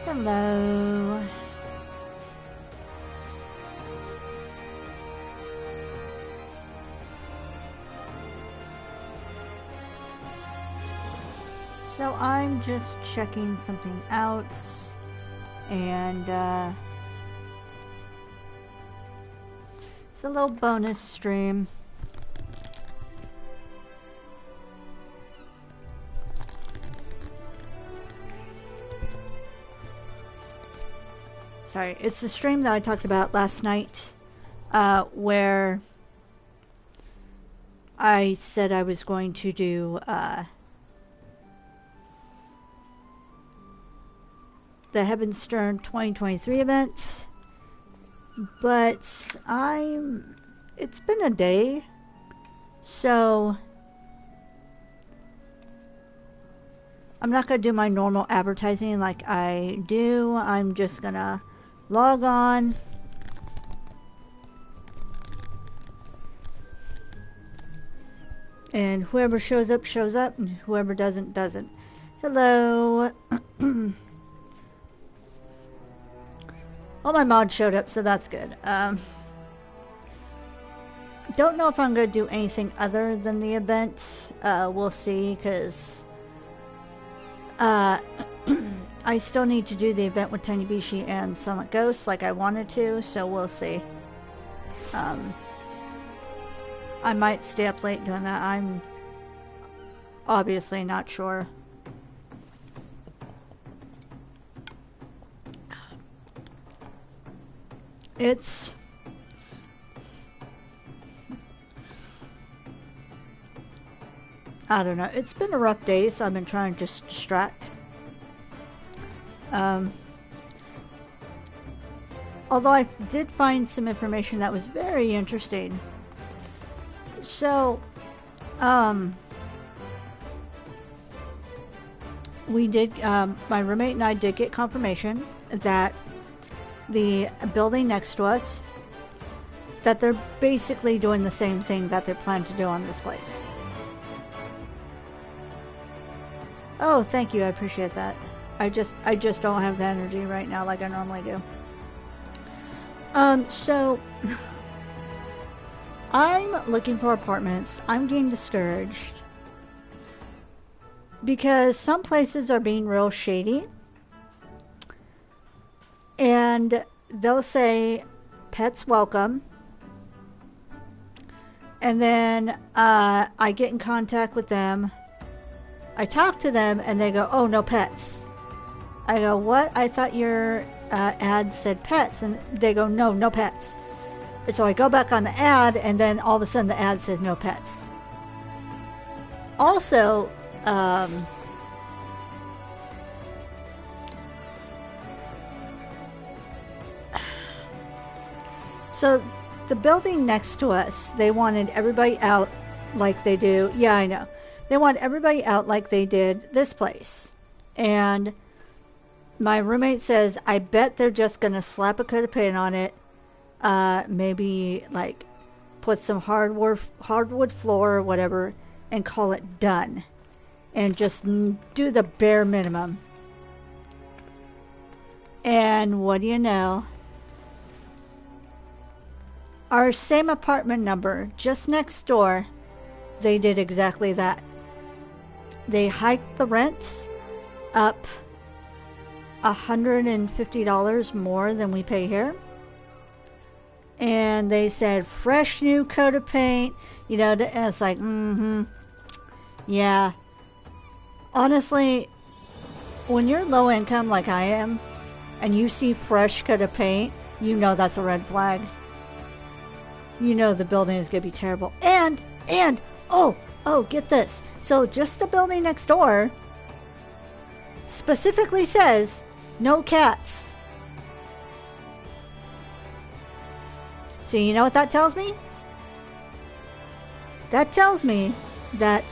Hello. So I'm just checking something out, and it's a little bonus stream. Sorry, it's a stream that I talked about last night, where I said I was going to do the Heavenstern 2023 event, but it's been a day, so I'm not going to do my normal advertising like I do. I'm just going to log on. And whoever shows up, shows up, and whoever doesn't, doesn't. Hello. All my mods showed up, so that's good. Don't know if I'm going to do anything other than the event. We'll see, because I still need to do the event with Tiny Bishi and Silent Ghost like I wanted to, so we'll see. I might stay up late doing that. I'm obviously not sure. It's I don't know. It's been a rough day, so I've been trying to just distract. Although I did find some information that was very interesting. So, we did, my roommate and I did get confirmation that the building next to us, that they're basically doing the same thing that they plan to do on this place. Oh, thank you. I appreciate that. I just don't have the energy right now like I normally do. So I'm looking for apartments. I'm getting discouraged because some places are being real shady. And they'll say, pets welcome. And then I get in contact with them. I talk to them and they go, oh, no pets. I go, what? I thought your ad said pets. And they go, no, no pets. And so I go back on the ad and then all of a sudden the ad says no pets. Also, so the building next to us, they wanted everybody out like they do. Yeah, I know. They want everybody out like they did this place. And my roommate says, I bet they're just going to slap a coat of paint on it. Maybe like put some hardwood floor or whatever and call it done. And just do the bare minimum. And what do you know? Our same apartment number, just next door, they did exactly that. They hiked the rent up $150 more than we pay here. And they said, fresh new coat of paint. You know, and it's like, yeah. Honestly, when you're low income like I am, and you see fresh coat of paint, you know that's a red flag. You know the building is going to be terrible. And, oh, get this. So just the building next door specifically says no cats. So you know what that tells me? That tells me that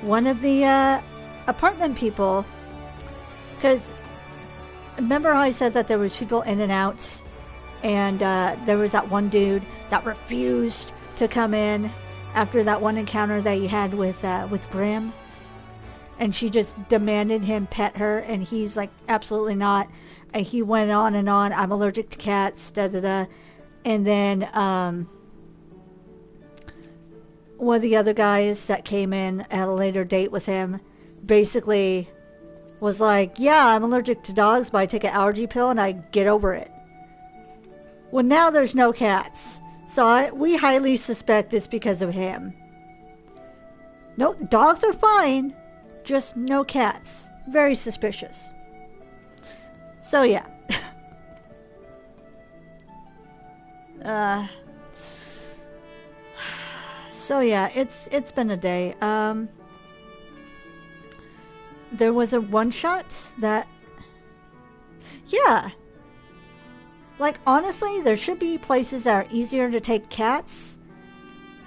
one of the apartment people, because remember how I said that there was people in and out, and there was that one dude that refused to come in after that one encounter that he had with Grim. and she just demanded him pet her, and he's like, absolutely not. And he went on and on, I'm allergic to cats, da da da. And then one of the other guys that came in at a later date with him basically was like, yeah, I'm allergic to dogs, but I take an allergy pill and I get over it. Well, now there's no cats. So we highly suspect it's because of him. No, dogs are fine, just no cats. Very suspicious. So yeah. So yeah, it's been a day. There was a one-shot that, yeah. Like, honestly, there should be places that are easier to take cats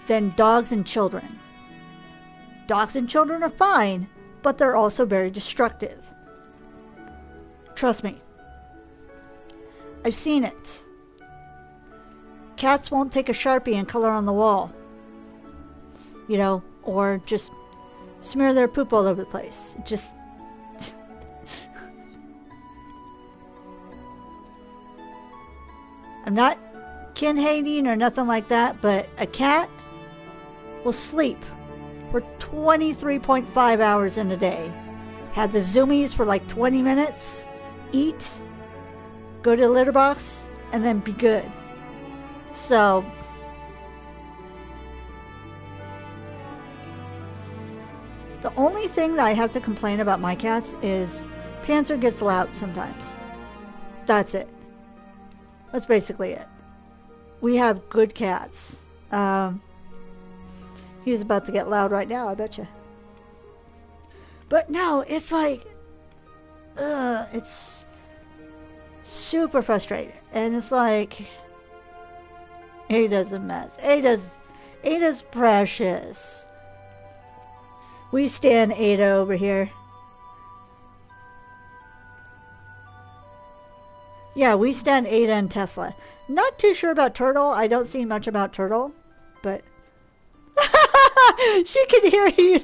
than dogs and children. Dogs and children are fine, but they're also very destructive. Trust me. I've seen it. Cats won't take a Sharpie and color on the wall. You know, or just smear their poop all over the place. Just... I'm not kin hating or nothing like that, but a cat will sleep for 23.5 hours in a day. Have the zoomies for like 20 minutes, eat, go to the litter box, and then be good. So, the only thing that I have to complain about my cats is Panzer gets loud sometimes. That's it. That's basically it. We have good cats. He's about to get loud right now, I bet you. But no, it's like, it's super frustrating. And it's like, Ada's a mess. Ada's precious. We stand Ada over here. Yeah, we stand Ada and Tesla. Not too sure about Turtle. I don't see much about Turtle, but she can hear you.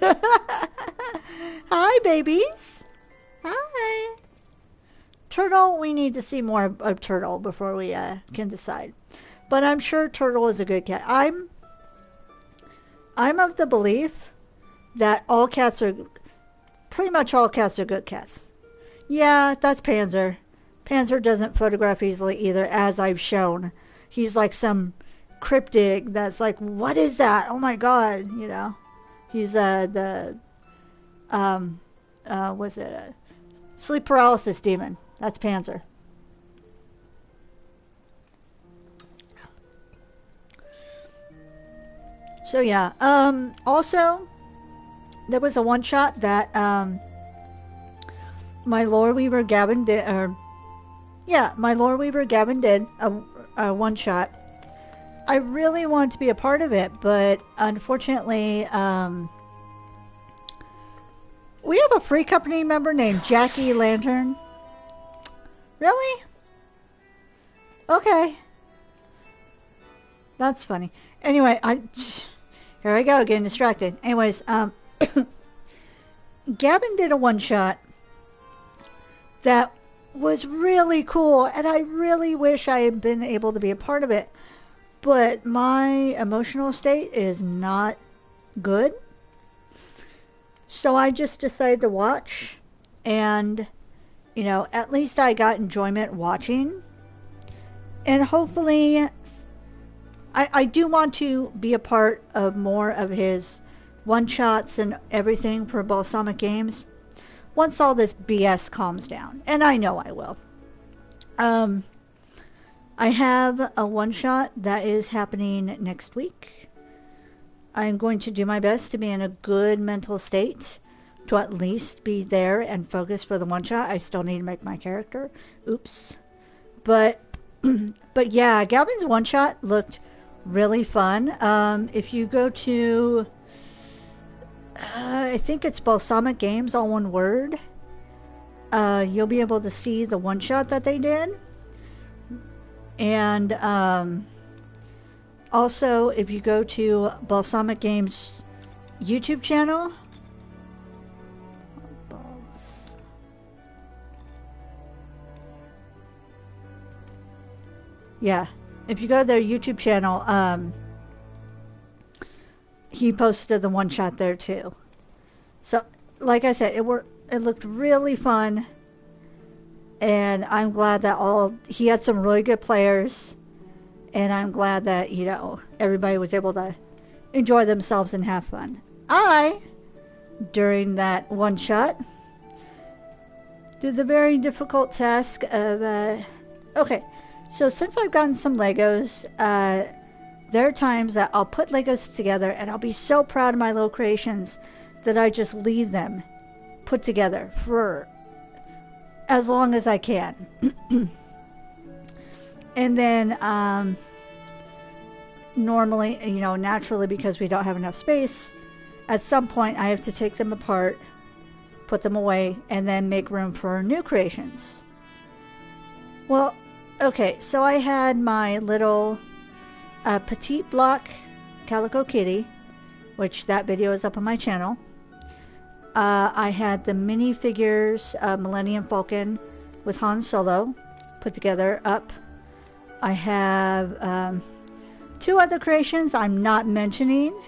Hi, babies. Hi. Turtle, we need to see more of Turtle before we can decide. But I'm sure Turtle is a good cat. I'm of the belief that pretty much all cats are good cats. Yeah, that's Panzer. Panzer doesn't photograph easily either, as I've shown. He's like some cryptic that's like, what is that? Oh my god, you know. He's what's it? Sleep paralysis demon. That's Panzer. So yeah, also, there was a one-shot that, my lore weaver Gavin did, my lore weaver Gavin did a one-shot. I really wanted to be a part of it, but unfortunately, we have a free company member named Jackie Lantern. Really? Okay. That's funny. Anyway, here I go, getting distracted. Anyways, Gavin did a one-shot that was really cool, and I really wish I had been able to be a part of it. But my emotional state is not good. So I just decided to watch, and, you know, at least I got enjoyment watching. And hopefully, I do want to be a part of more of his one-shots and everything for Balsamic Games once all this BS calms down. And I know I will. I have a one-shot that is happening next week. I'm going to do my best to be in a good mental state to at least be there and focus for the one-shot. I still need to make my character. Oops. But yeah, Galvin's one-shot looked really fun. If you go to, I think it's Balsamic Games, all one word, you'll be able to see the one-shot that they did. And also, if you go to Balsamic Games YouTube channel, Yeah. If you go to their YouTube channel, he posted the one shot there too. So, like I said, it looked really fun, and I'm glad that he had some really good players, and I'm glad that, you know, everybody was able to enjoy themselves and have fun. During that one shot, did the very difficult task of, okay, so since I've gotten some Legos, there are times that I'll put Legos together and I'll be so proud of my little creations that I just leave them put together for as long as I can. And then, normally, you know, naturally, because we don't have enough space, at some point I have to take them apart, put them away, and then make room for new creations. Well, okay, so I had my little petite block Calico Kitty, which that video is up on my channel. I had the minifigures Millennium Falcon with Han Solo put together up. I have two other creations I'm not mentioning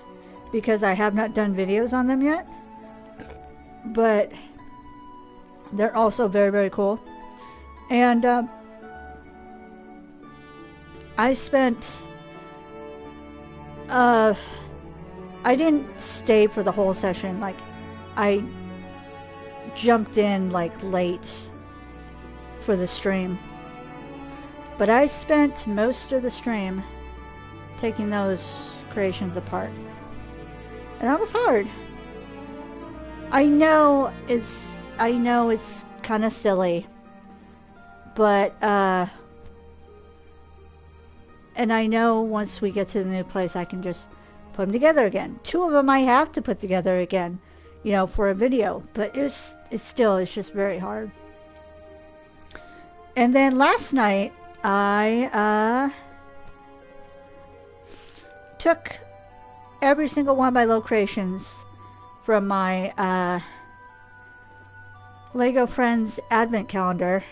because I have not done videos on them yet, but they're also very, very cool. And I spent I didn't stay for the whole session. Like, I jumped in like late for the stream, but I spent most of the stream taking those creations apart, and that was hard. I know it's kind of silly, but and I know once we get to the new place I can just put them together again. Two of them I have to put together again, you know, for a video, but it's just very hard. And then last night I took every single one of my little creations from my Lego Friends Advent Calendar.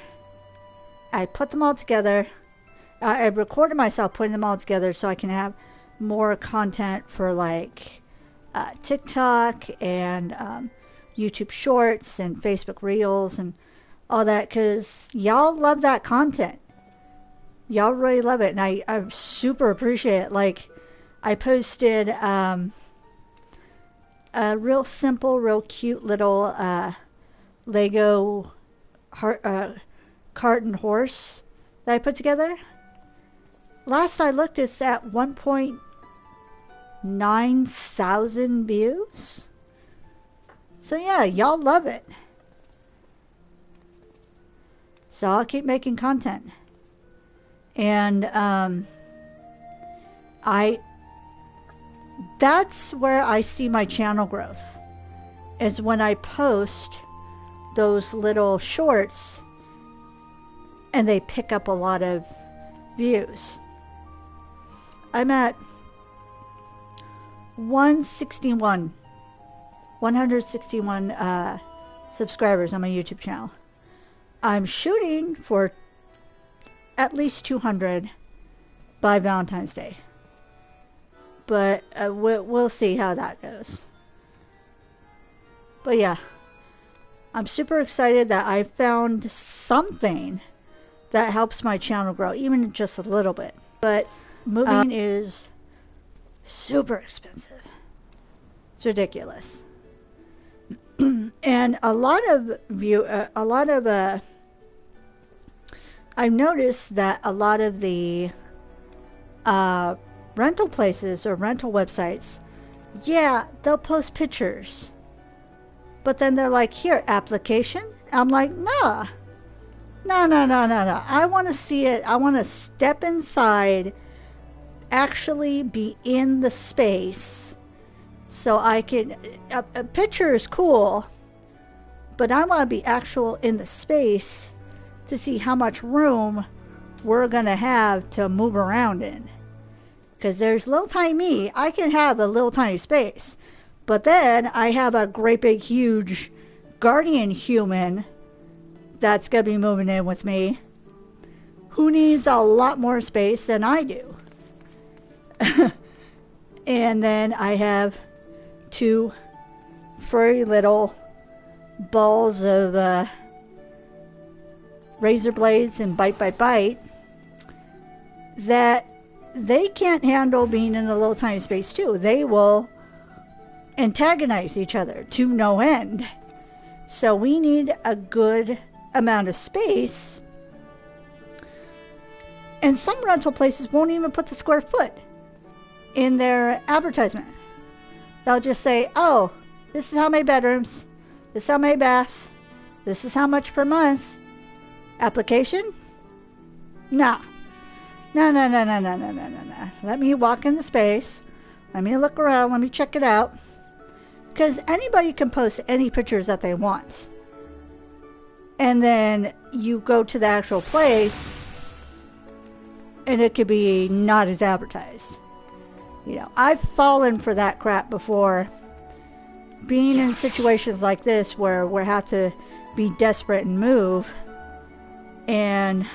I put them all together. I recorded myself putting them all together so I can have more content for like TikTok and YouTube Shorts and Facebook Reels and all that, because y'all love that content. Y'all really love it, and I super appreciate it. Like, I posted a real simple, real cute little Lego cart and horse that I put together. Last I looked, it's at 1.9 thousand views. So yeah, y'all love it. So I'll keep making content. And that's where I see my channel growth, is when I post those little shorts and they pick up a lot of views. I'm at 161 subscribers on my YouTube channel. I'm shooting for at least 200 by Valentine's Day, but we'll see how that goes. But yeah, I'm super excited that I found something that helps my channel grow, even just a little bit. But moving is super expensive. It's ridiculous. And I've noticed that a lot of the rental places or rental websites, yeah, they'll post pictures, but then they're like, here, application. I'm like, nah. No. I want to see it. I want to step inside, actually be in the space, so I can. A picture is cool, but I want to be actual in the space to see how much room we're going to have to move around in. Because there's little tiny me. I can have a little tiny space, but then I have a great big huge guardian human that's going to be moving in with me, who needs a lot more space than I do. And then I have 2 furry little balls of razor blades and bite that they can't handle being in a little tiny space too. They will antagonize each other to no end. So we need a good amount of space. And some rental places won't even put the square foot in their advertisement. They'll just say, oh, this is how many bedrooms, this is how many bath, this is how much per month. Application? Nah. No. Let me walk in the space. Let me look around. Let me check it out. Because anybody can post any pictures that they want. And then you go to the actual place, and it could be not as advertised. You know, I've fallen for that crap before. Being in situations like this where we have to be desperate and move. And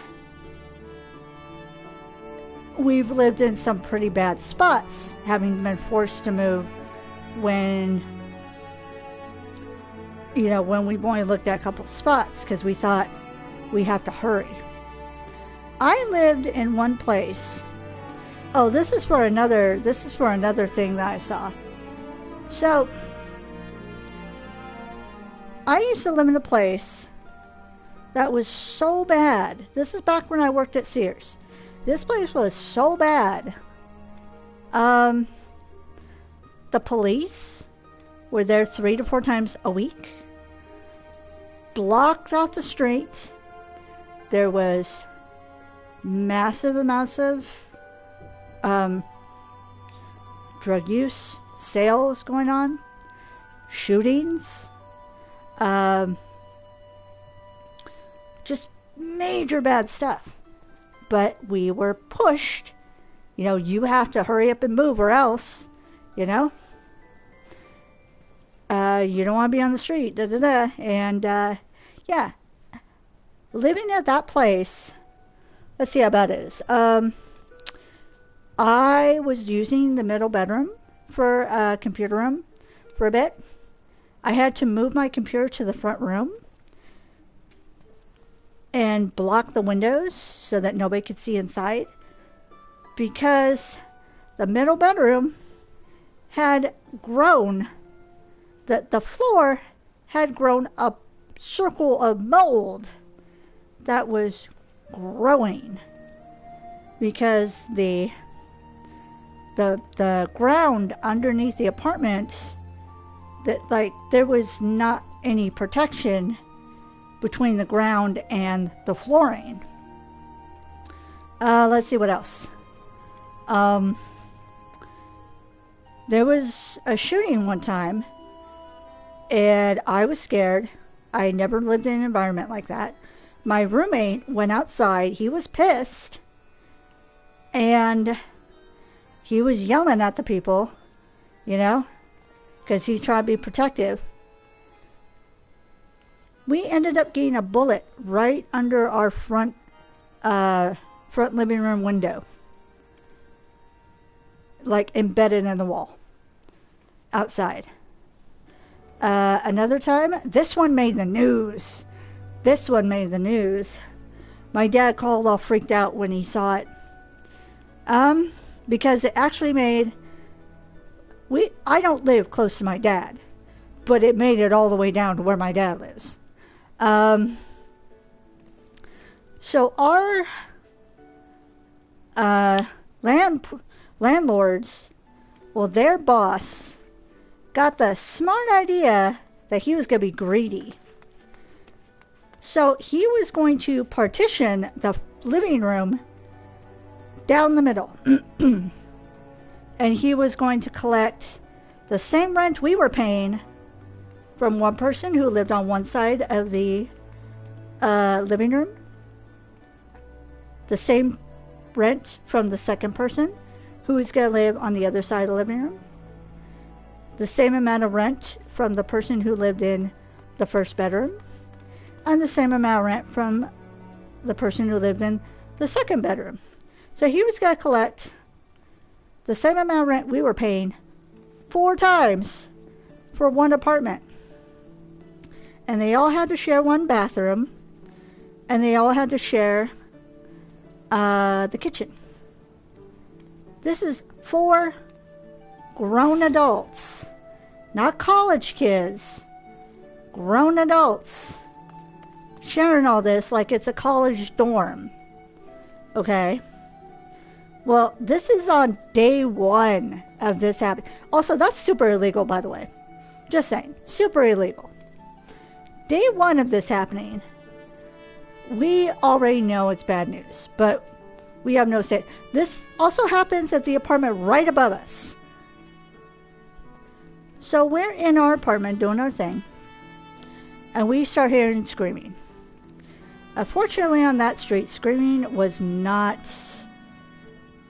we've lived in some pretty bad spots, having been forced to move when, you know, when we've only looked at a couple of spots because we thought we have to hurry. I lived in one place. Oh, this is for another thing that I saw. So, I used to live in a place that was so bad. This is back when I worked at Sears. This place was so bad. The police were there 3 to 4 times a week. Blocked off the street. There was massive amounts of drug use, sales going on, shootings, just major bad stuff. But we were pushed. You know, you have to hurry up and move or else, you know, you don't want to be on the street, And, yeah, living at that place, let's see how bad it is. I was using the middle bedroom for a computer room for a bit. I had to move my computer to the front room and block the windows so that nobody could see inside, because the middle bedroom had grown, the floor had grown a circle of mold that was growing because the ground underneath the apartment, that, like, there was not any protection between the ground and the flooring. Let's see what else. There was a shooting one time, and I was scared. I never lived in an environment like that. My roommate went outside. He was pissed, and he was yelling at the people, you know, because he tried to be protective. We ended up getting a bullet right under our front living room window, like embedded in the wall outside. Another time, this one made the news. My dad called all freaked out when he saw it. Because it actually made, I don't live close to my dad, but it made it all the way down to where my dad lives. So our landlords, well, their boss got the smart idea that he was going to be greedy. So he was going to partition the living room down the middle. And he was going to collect the same rent we were paying from one person who lived on one side of the living room, the same rent from the second person who was going to live on the other side of the living room, the same amount of rent from the person who lived in the first bedroom, and the same amount of rent from the person who lived in the second bedroom. So he was going to collect the same amount of rent we were paying 4 times for one apartment. And they all had to share one bathroom, and they all had to share the kitchen. This is 4 grown adults, not college kids, grown adults, sharing all this like it's a college dorm. Okay? Well, this is on day 1 of this happening. Also, that's super illegal, by the way. Just saying. Super illegal. Day 1 of this happening, we already know it's bad news, but we have no say. This also happens at the apartment right above us. So we're in our apartment doing our thing, and we start hearing screaming. Unfortunately, on that street, screaming was not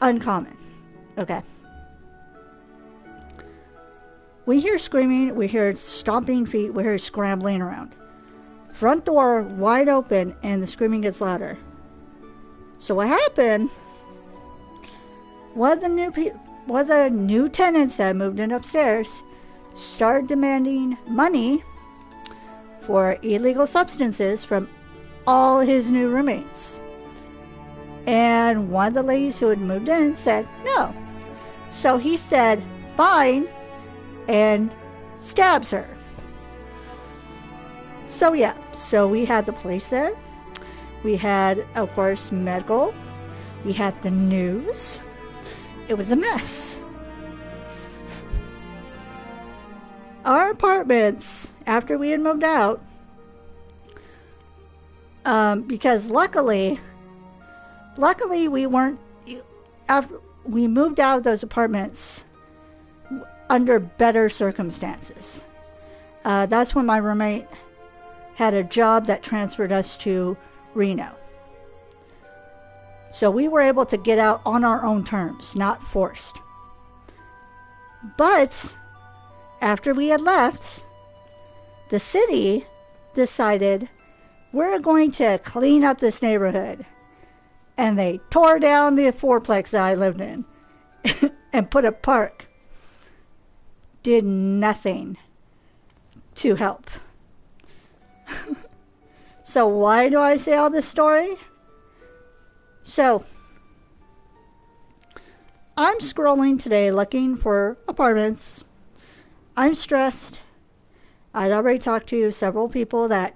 uncommon. Okay. We hear screaming, we hear stomping feet, we hear scrambling around. Front door wide open, and the screaming gets louder. So what happened? One of the new tenants that moved in upstairs started demanding money for illegal substances from all his new roommates. And one of the ladies who had moved in said no. So he said fine and stabs her. So yeah, so we had the police there. We had, of course, medical. We had the news. It was a mess. Our apartments, after we had moved out, because luckily we weren't, after we moved out of those apartments under better circumstances. That's when my roommate had a job that transferred us to Reno. So we were able to get out on our own terms, not forced. But after we had left, the city decided we're going to clean up this neighborhood. And they tore down the fourplex that I lived in and put a park. Did nothing to help. So why do I say all this story? So I'm scrolling today looking for apartments. I'm stressed. I'd already talked to several people that,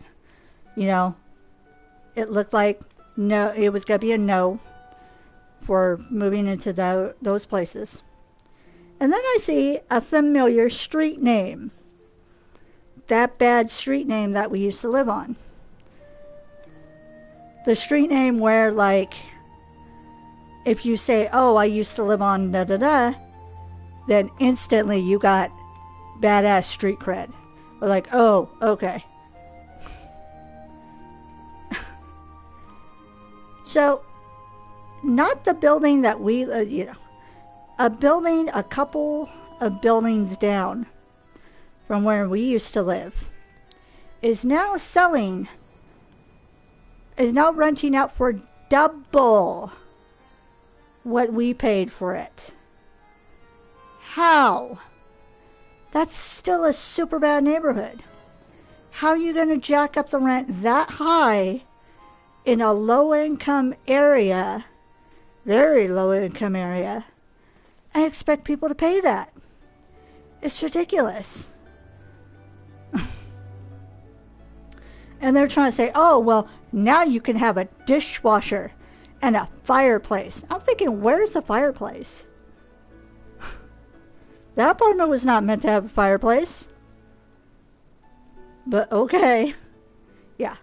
you know, it looked like no, it was going to be a no for moving into those places. And then I see a familiar street name. That bad street name that we used to live on. The street name where, like, if you say, oh, I used to live on da-da-da, then instantly you got badass street cred. Or like, oh, okay. So, not the building that we, a building, a couple of buildings down from where we used to live, is now renting out for double what we paid for it. How? That's still a super bad neighborhood. How are you going to jack up the rent that high in a low-income area, very low-income area, and expect people to pay that? It's ridiculous. And they're trying to say, oh, well, now you can have a dishwasher and a fireplace. I'm thinking, where's the fireplace? That apartment was not meant to have a fireplace. But okay. Yeah,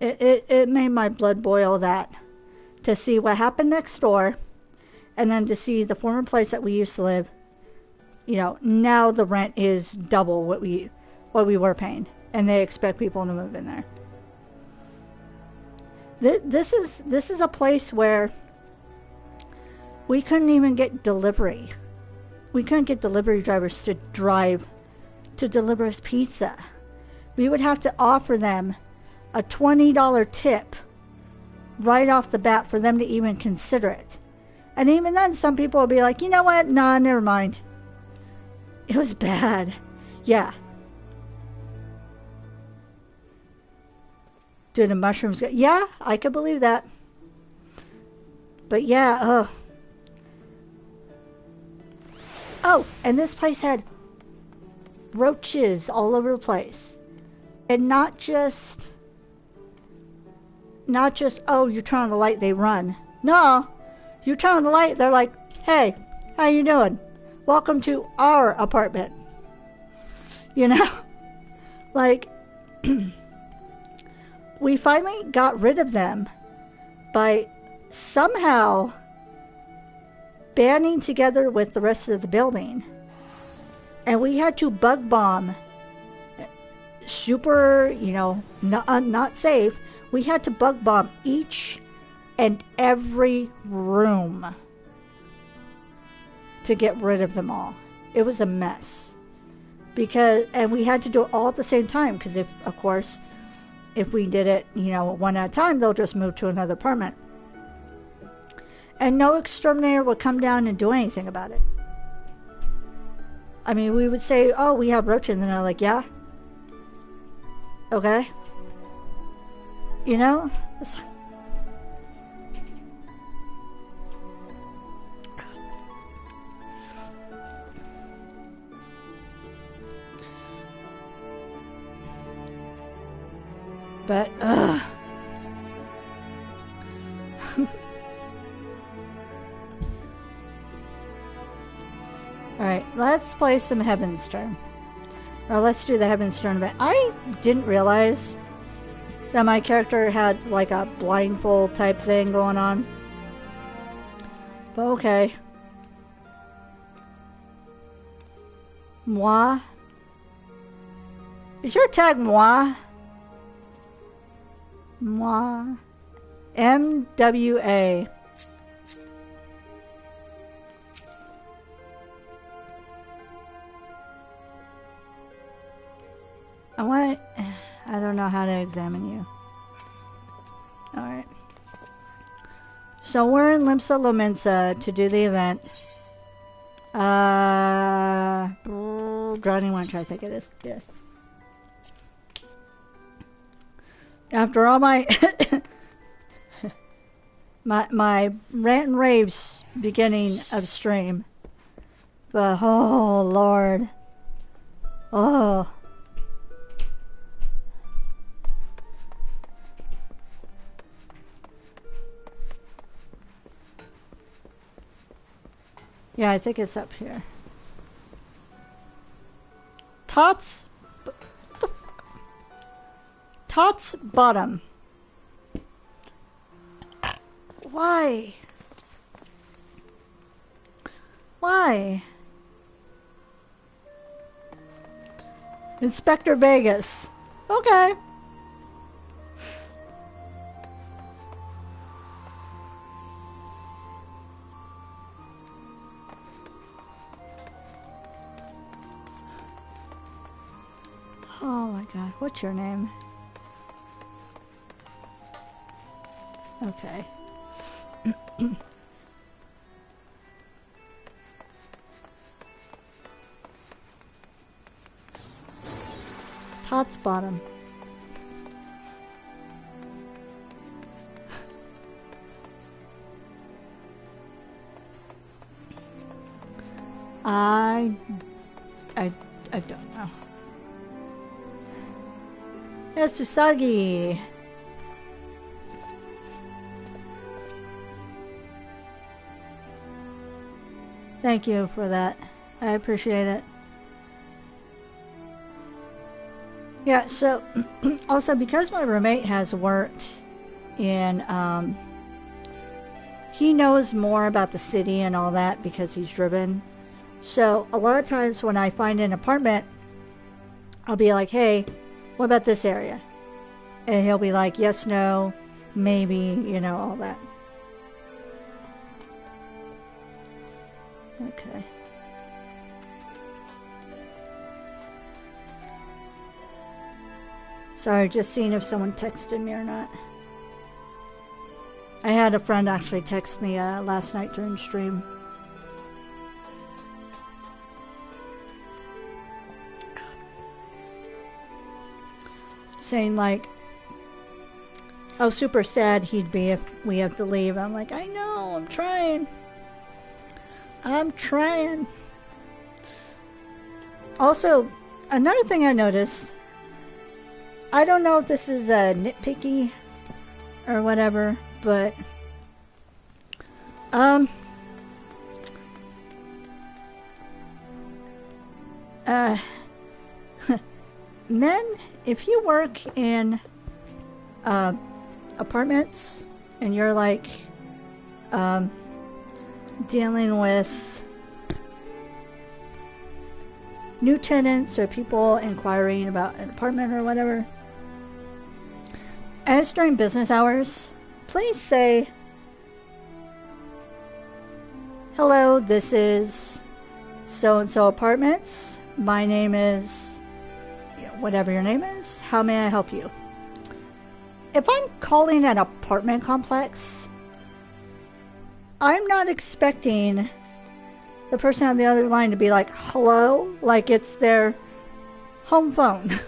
it made my blood boil that to see what happened next door, and then to see the former place that we used to live. You know, now the rent is double what we were paying, and they expect people to move in there. This is a place where we couldn't even get delivery. We couldn't get delivery drivers to drive to deliver us pizza. We would have to offer them a $20 tip right off the bat for them to even consider it. And even then, some people will be like, you know what? Nah, never mind. It was bad. Yeah. Do the mushrooms go? Yeah, I could believe that. But yeah, oh, and this place had roaches all over the place. And not just, oh, you turn on the light, they run. No, you turn on the light, they're like, hey, how you doing? Welcome to our apartment. You know? Like, we finally got rid of them by somehow banding together with the rest of the building. And we had to bug bomb. Super, not safe. We had to bug bomb each and every room to get rid of them all. It was a mess. And we had to do it all at the same time, because if we did it, one at a time, they'll just move to another apartment. And no exterminator would come down and do anything about it. I mean, we would say, oh, we have roaches, and they're like, yeah? Okay. But, Alright, let's play some Heavenstern. Or let's do the Heavenstern event. I didn't realize that my character had like a blindfold type thing going on. But okay. Moi? Is your tag moi? Moi. MWA. I don't know how to examine you. Alright. So we're in Limsa Lominsa to do the event. Drowning Wench, I think it is. Yeah. After all my my rant and raves beginning of stream. But oh Lord. Oh. Yeah, I think it's up here. Tots bottom. Why? Why? Inspector Vegas. Okay. Oh my god, what's your name? Okay. Tots bottom. I don't know. It's Usagi. Thank you for that. I appreciate it. Yeah, so also because my roommate has worked in, he knows more about the city and all that because he's driven. So a lot of times when I find an apartment, I'll be like, hey, what about this area? And he'll be like, yes, no, maybe, all that. Okay. Sorry, just seeing if someone texted me or not. I had a friend actually text me last night during stream. Saying like how super sad he'd be if we have to leave. I'm like, I know, I'm trying. Also, another thing I noticed, I don't know if this is nitpicky or whatever, but men, if you work in apartments and you're like dealing with new tenants or people inquiring about an apartment or whatever, and it's during business hours, please say, hello, this is so-and-so apartments. My name is, whatever your name is. How may I help you? If I'm calling an apartment complex, I'm not expecting the person on the other line to be like, hello, like it's their home phone.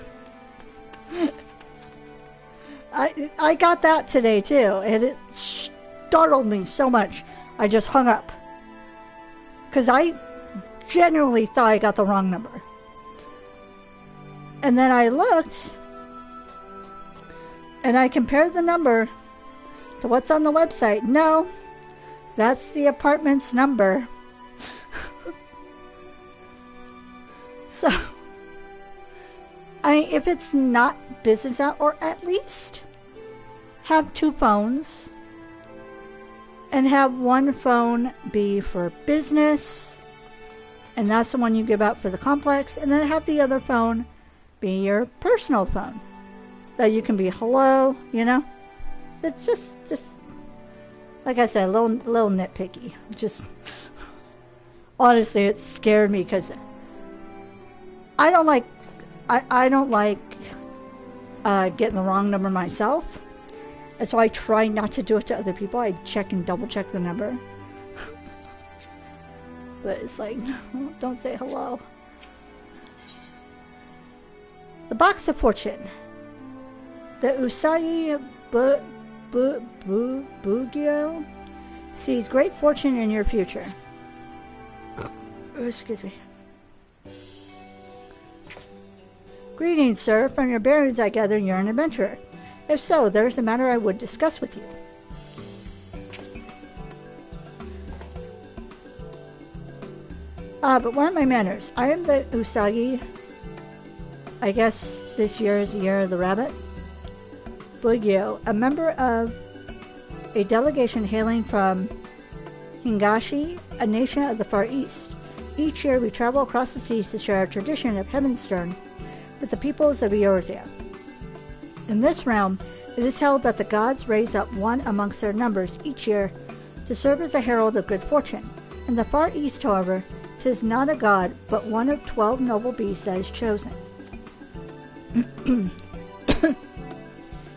I got that today too, and it startled me so much. I just hung up because I genuinely thought I got the wrong number. And then I looked and I compared the number to what's on the website. No, that's the apartment's number. So, I mean, if it's not business out, or at least have two phones and have one phone be for business, and that's the one you give out for the complex, and then have the other phone be your personal phone that you can be hello, it's just like I said, a little nitpicky. Just honestly, it scared me because I don't like getting the wrong number myself, and so I try not to do it to other people. I check and double check the number. But it's like, no, don't say hello. The Box of Fortune. The Usagi Bugyo sees great fortune in your future. Excuse me. Greetings, sir. From your bearings, I gather you're an adventurer. If so, there is a matter I would discuss with you. But what are my manners? I am the Usagi. I guess this year is the year of the rabbit. Bugyo, a member of a delegation hailing from Hingashi, a nation of the Far East. Each year we travel across the seas to share our tradition of Heavenstern with the peoples of Eorzea. In this realm, it is held that the gods raise up one amongst their numbers each year to serve as a herald of good fortune. In the Far East, however, 'tis not a god, but one of 12 noble beasts that is chosen.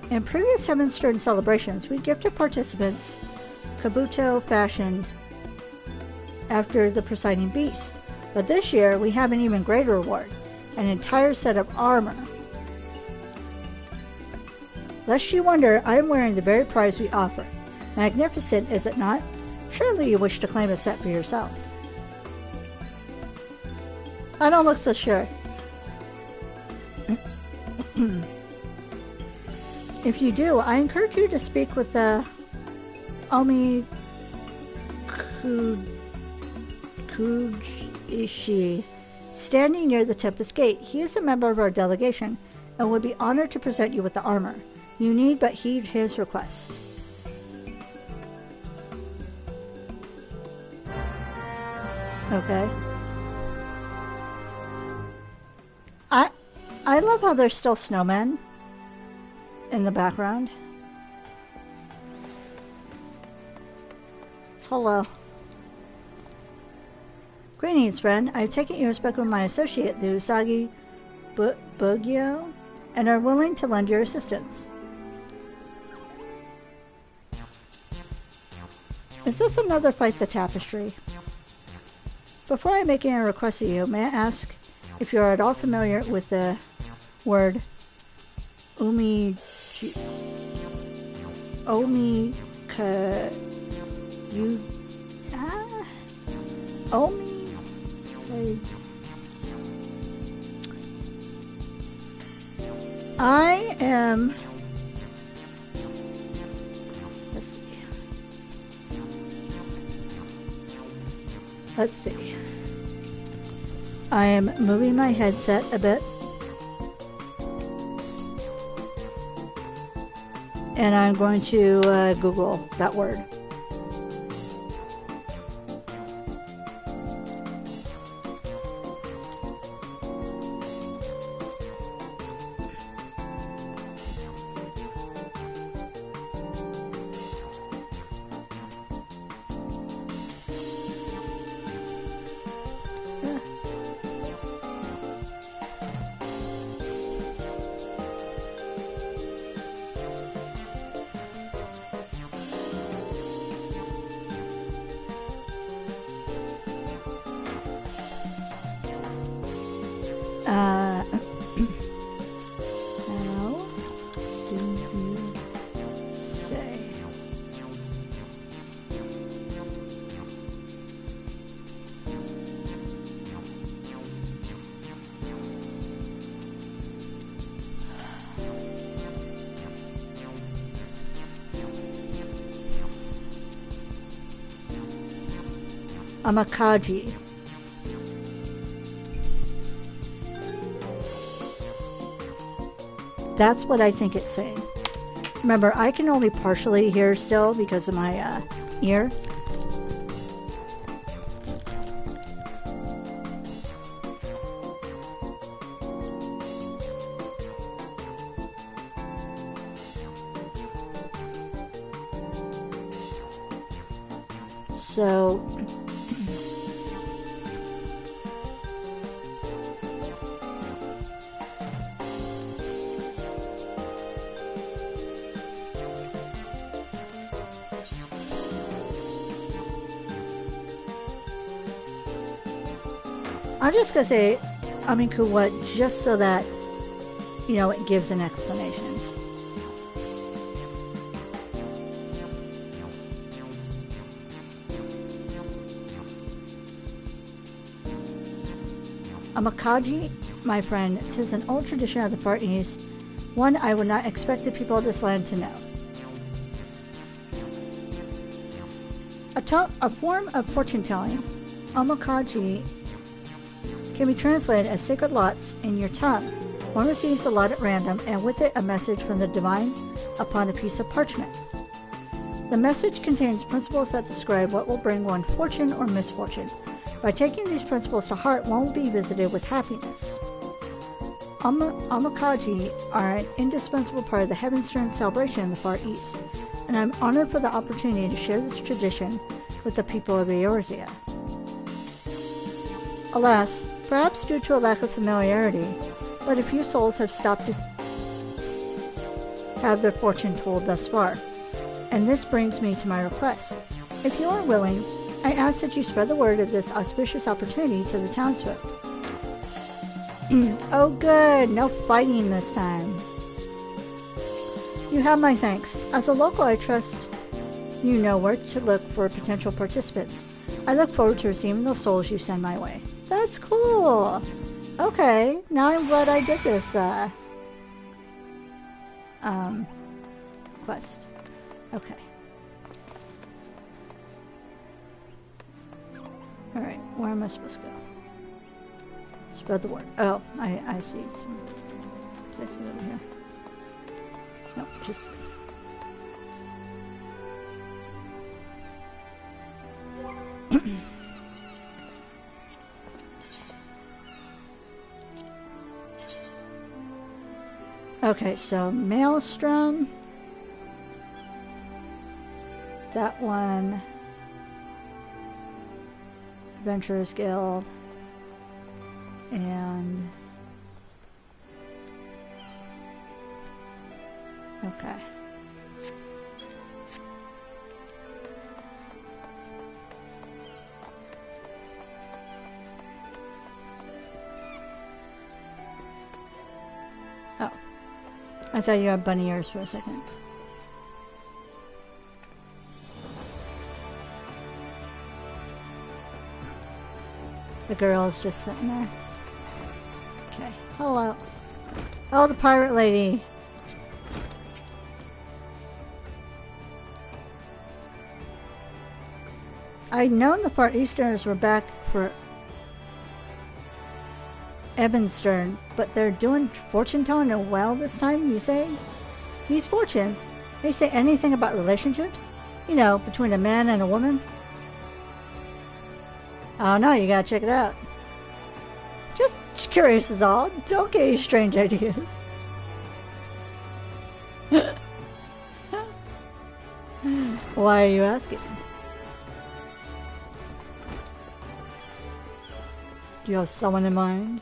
In previous Heavenstern celebrations, we gifted participants kabuto fashioned after the presiding beast, but this year we have an even greater reward, an entire set of armor. Lest you wonder, I am wearing the very prize we offer. Magnificent, is it not? Surely you wish to claim a set for yourself. I don't look so sure. If you do, I encourage you to speak with Omi Kujishi, standing near the Tempest Gate. He is a member of our delegation and would be honored to present you with the armor. You need but heed his request. Okay. I love how there's still snowmen in the background. Hello. Greetings, friend. I take it you have spoken with my associate, the Usagi Bugyo. and are willing to lend your assistance. Is this another Fight the Tapestry? Before I make any requests of you, may I ask if you are at all familiar with the word Omika I am. Let's see. I am moving my headset a bit. And I'm going to Google that word. How do you say? Amakaji. That's what I think it's saying. Remember, I can only partially hear still because of my ear. So I'm just going to say Amiku what just so that, you know, it gives an explanation. Amakaji, my friend, 'tis an old tradition of the Far East, one I would not expect the people of this land to know. A form of fortune-telling, Amakaji can be translated as sacred lots in your tongue. One receives a lot at random, and with it a message from the divine upon a piece of parchment. The message contains principles that describe what will bring one fortune or misfortune. By taking these principles to heart, one will be visited with happiness. Amakaji are an indispensable part of the Heavenstern celebration in the Far East, and I'm honored for the opportunity to share this tradition with the people of Eorzea. Alas, perhaps due to a lack of familiarity, but a few souls have stopped to have their fortune told thus far. And this brings me to my request. If you are willing, I ask that you spread the word of this auspicious opportunity to the townsfolk. Oh good, no fighting this time. You have my thanks. As a local, I trust you know where to look for potential participants. I look forward to receiving those souls you send my way. That's cool. Okay, now I'm glad I did this quest. Okay. Alright, where am I supposed to go? Spread the word. Oh, I see some places over here. No, just... Okay, so Maelstrom. That one. Adventurers Guild. And Okay. Oh. I thought you had bunny ears for a second. The girl's just sitting there. Okay. Hello. Oh, the pirate lady. I'd known the Far Easterners were back for Heavenstern, but they're doing fortune telling well this time, you say? These fortunes, they say anything about relationships? You know, between a man and a woman? Oh no, you gotta check it out. Just curious is all. Don't get any strange ideas. Why are you asking? Do you have someone in mind?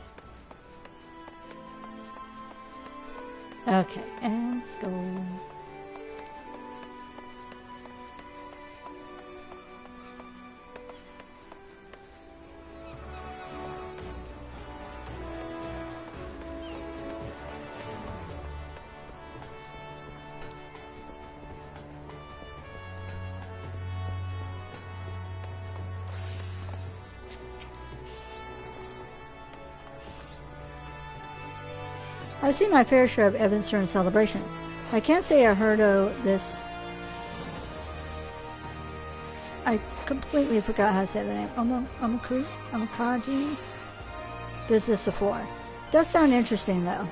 Okay, and let's go. I've seen my fair share of Heavenstern celebrations. I can't say I heard of this. I completely forgot how to say the name. Omakaji business before. Does sound interesting though.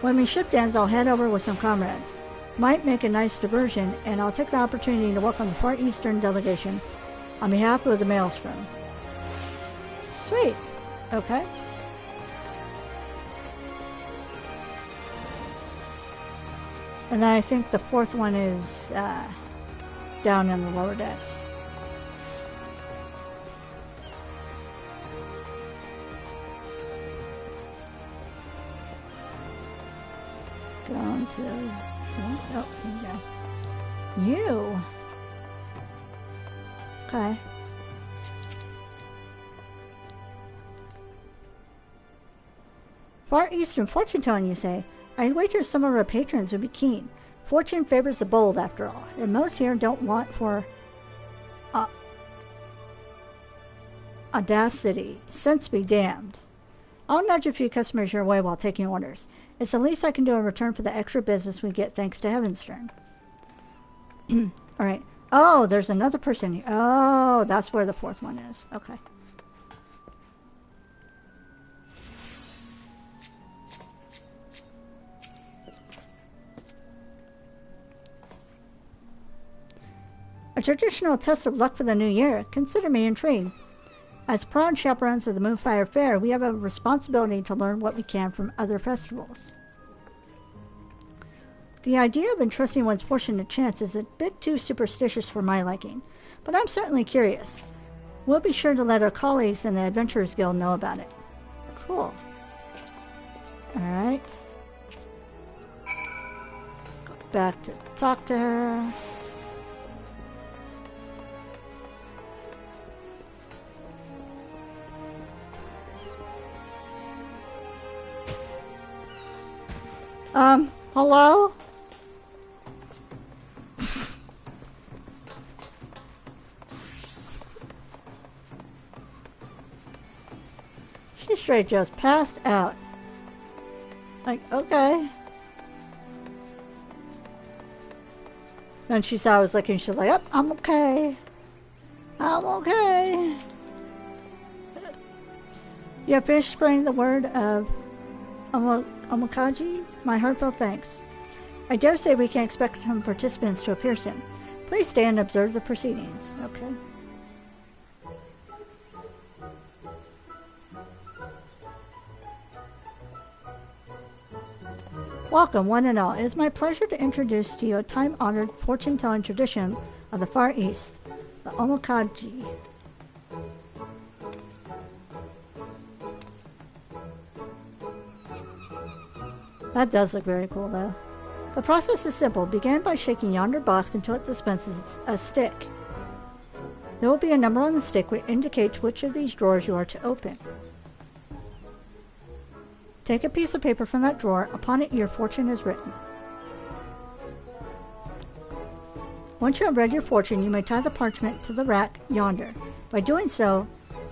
When my shift ends, I'll head over with some comrades. Might make a nice diversion, and I'll take the opportunity to welcome the Far Eastern delegation on behalf of the Maelstrom. Sweet. Okay. And then I think the fourth one is down in the lower decks. Going to... Oh, here you go. You! Okay. Far Eastern fortune telling, you say? I'd wager some of our patrons would be keen. Fortune favors the bold, after all, and most here don't want for audacity. Sense be damned. I'll nudge a few customers your way while taking orders. It's the least I can do in return for the extra business we get thanks to Heavenstern. Alright. Oh, there's another person here. Oh, that's where the fourth one is. Okay. A traditional test of luck for the new year. Consider me intrigued. As proud chaperones of the Moonfire Fair, we have a responsibility to learn what we can from other festivals. The idea of entrusting one's fortune to chance is a bit too superstitious for my liking, but I'm certainly curious. We'll be sure to let our colleagues in the Adventurers Guild know about it. Cool. Alright. Go back to talk to her. Hello? She straight just passed out. Like, okay. And she saw I was looking, she's like, oh, I'm okay. I'm okay. You have finished spreading the word of Omakaji? My heartfelt thanks. I dare say we can expect some participants to appear soon. Please stay and observe the proceedings. Okay. Welcome, one and all. It is my pleasure to introduce to you a time-honored fortune-telling tradition of the Far East, the Omakaji. That does look very cool, though. The process is simple. Begin by shaking yonder box until it dispenses a stick. There will be a number on the stick which indicates which of these drawers you are to open. Take a piece of paper from that drawer. Upon it, your fortune is written. Once you have read your fortune, you may tie the parchment to the rack yonder. By doing so,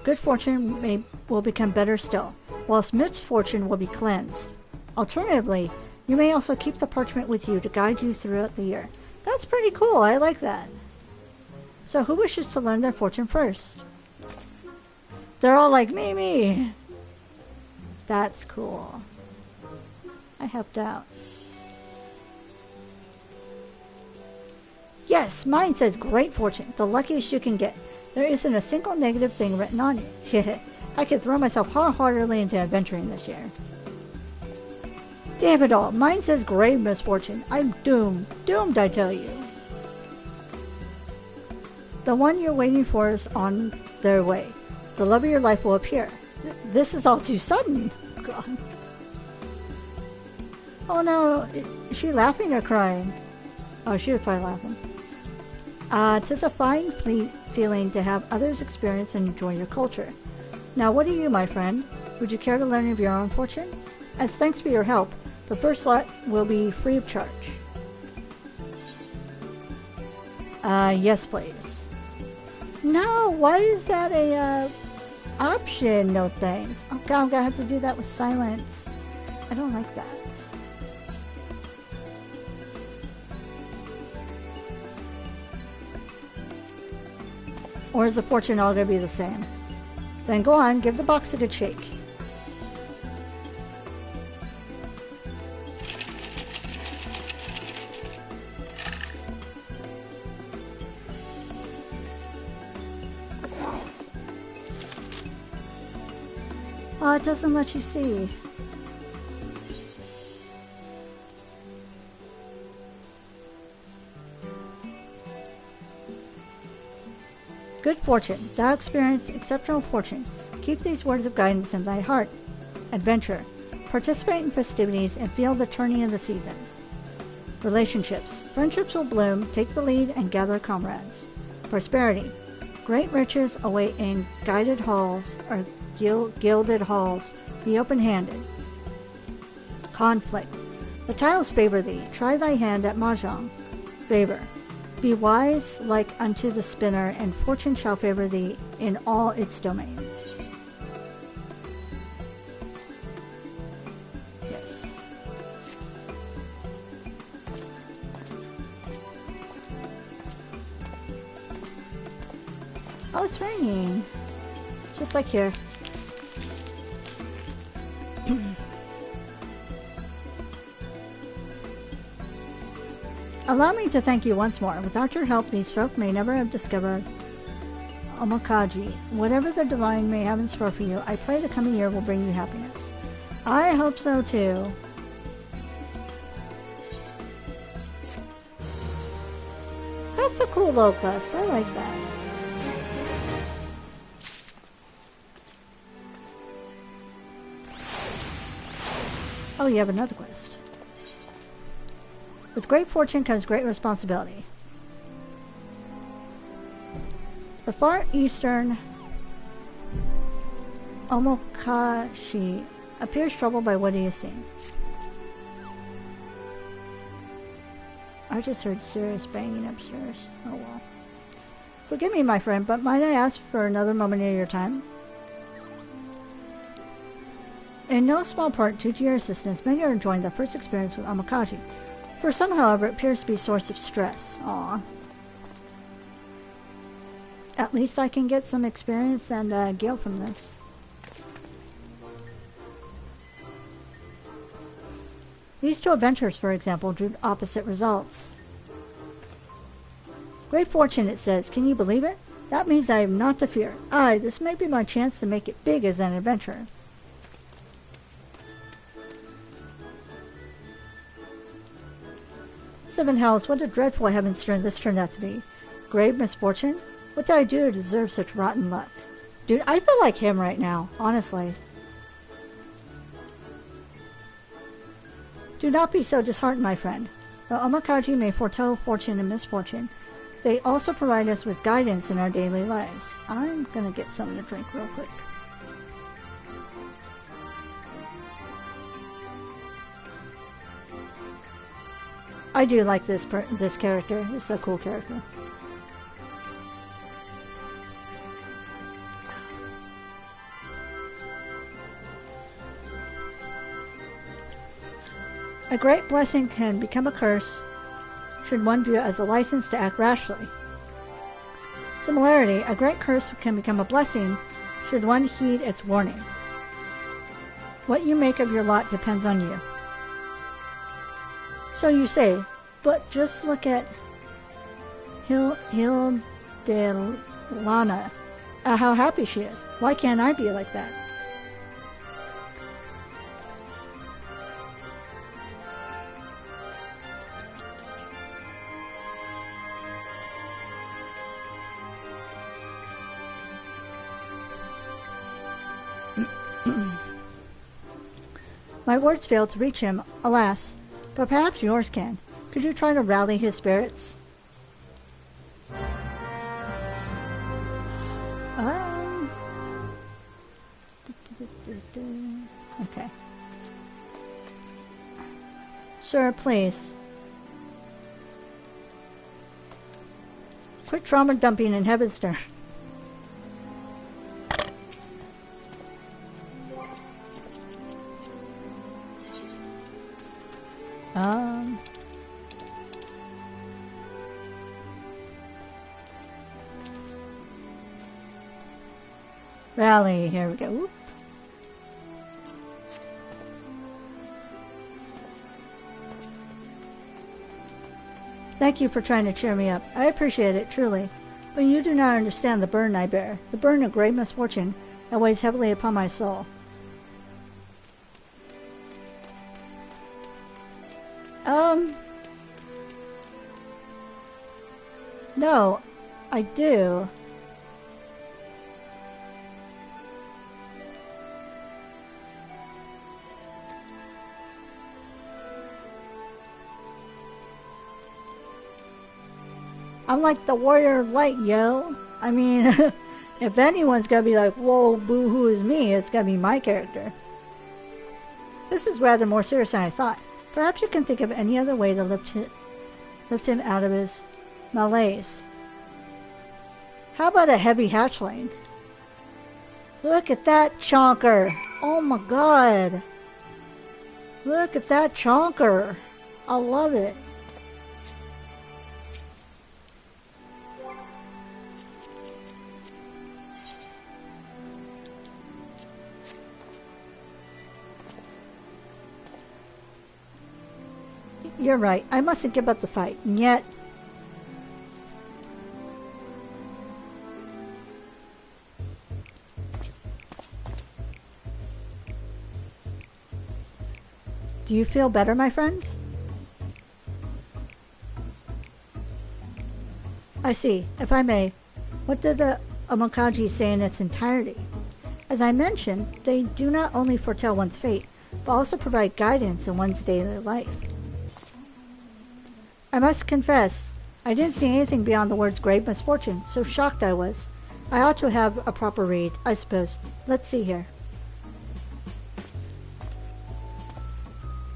good fortune will become better still, whilst misfortune will be cleansed. Alternatively, you may also keep the parchment with you to guide you throughout the year. That's pretty cool. I like that. So who wishes to learn their fortune first? They're all like, me. That's cool. I helped out. Yes, mine says great fortune, the luckiest you can get. There isn't a single negative thing written on it. I could throw myself wholeheartedly into adventuring this year. Damn it all, mine says grave misfortune. I'm doomed. Doomed, I tell you. The one you're waiting for is on their way. The love of your life will appear. This is all too sudden. God. Oh no, is she laughing or crying? Oh, she was probably laughing. 'Tis a fine feeling to have others experience and enjoy your culture. Now, what do you, my friend? Would you care to learn of your own fortune? As thanks for your help, the first lot will be free of charge. Yes, please. No, why is that a option? No thanks. Oh God, I'm gonna have to do that with silence. I don't like that. Or is the fortune all going to be the same? Then go on, give the box a good shake. Oh, it doesn't let you see. Good fortune. Thou experience exceptional fortune. Keep these words of guidance in thy heart. Adventure. Participate in festivities and feel the turning of the seasons. Relationships. Friendships will bloom. Take the lead and gather comrades. Prosperity. Great riches await in guided halls or gilded halls. Be open-handed. Conflict. The tiles favor thee. Try thy hand at mahjong. Favor. Be wise like unto the spinner, and fortune shall favor thee in all its domains. Yes. Oh, it's raining. Just like here. Allow me to thank you once more. Without your help, these folk may never have discovered Omakaji. Whatever the divine may have in store for you, I pray the coming year will bring you happiness. I hope so too. That's a cool little quest. I like that. Oh, you have another quest. With great fortune comes great responsibility. The far eastern Omokashi appears troubled by what he has seen. I just heard serious banging upstairs. Oh well. Forgive me, my friend, but might I ask for another moment of your time? In no small part due to your assistance, many are enjoying their first experience with Omokaji. For some, however, it appears to be a source of stress. Aw. At least I can get some experience and gil from this. These two adventures, for example, drew opposite results. Great fortune, it says. Can you believe it? That means I am not to fear. Aye, this may be my chance to make it big as an adventurer. Seven hells, what a dreadful Heavenstern this turned out to be. Grave misfortune? What did I do to deserve such rotten luck? Dude, I feel like him right now, honestly. Do not be so disheartened, my friend. The Omakaji may foretell fortune and misfortune. They also provide us with guidance in our daily lives. I'm going to get something to drink real quick. I do like this character. It's a cool character. A great blessing can become a curse should one view it as a license to act rashly. Similarly, a great curse can become a blessing should one heed its warning. What you make of your lot depends on you. So you say, but just look at Hildelana, how happy she is. Why can't I be like that? My words failed to reach him, alas, but perhaps yours can. Could you try to rally his spirits? Okay. Sir, please. Quit trauma dumping in Heavenstern. Rally, here we go. Whoop. Thank you for trying to cheer me up. I appreciate it, truly. But you do not understand the burden I bear, the burden of great misfortune that weighs heavily upon my soul. No, I do. I'm like the warrior of light, yo. I mean, if anyone's gonna be like, whoa, boo-hoo is me, it's gonna be my character. This is rather more serious than I thought. Perhaps you can think of any other way to lift him out of his malaise. How about a heavy hatchling? Look at that chonker. Oh my god. Look at that chonker. I love it. You're right. I mustn't give up the fight. And yet... Do you feel better, my friend? I see. If I may, what did the Omakaji say in its entirety? As I mentioned, they do not only foretell one's fate, but also provide guidance in one's daily life. I must confess, I didn't see anything beyond the words grave misfortune, so shocked I was. I ought to have a proper read, I suppose. Let's see here.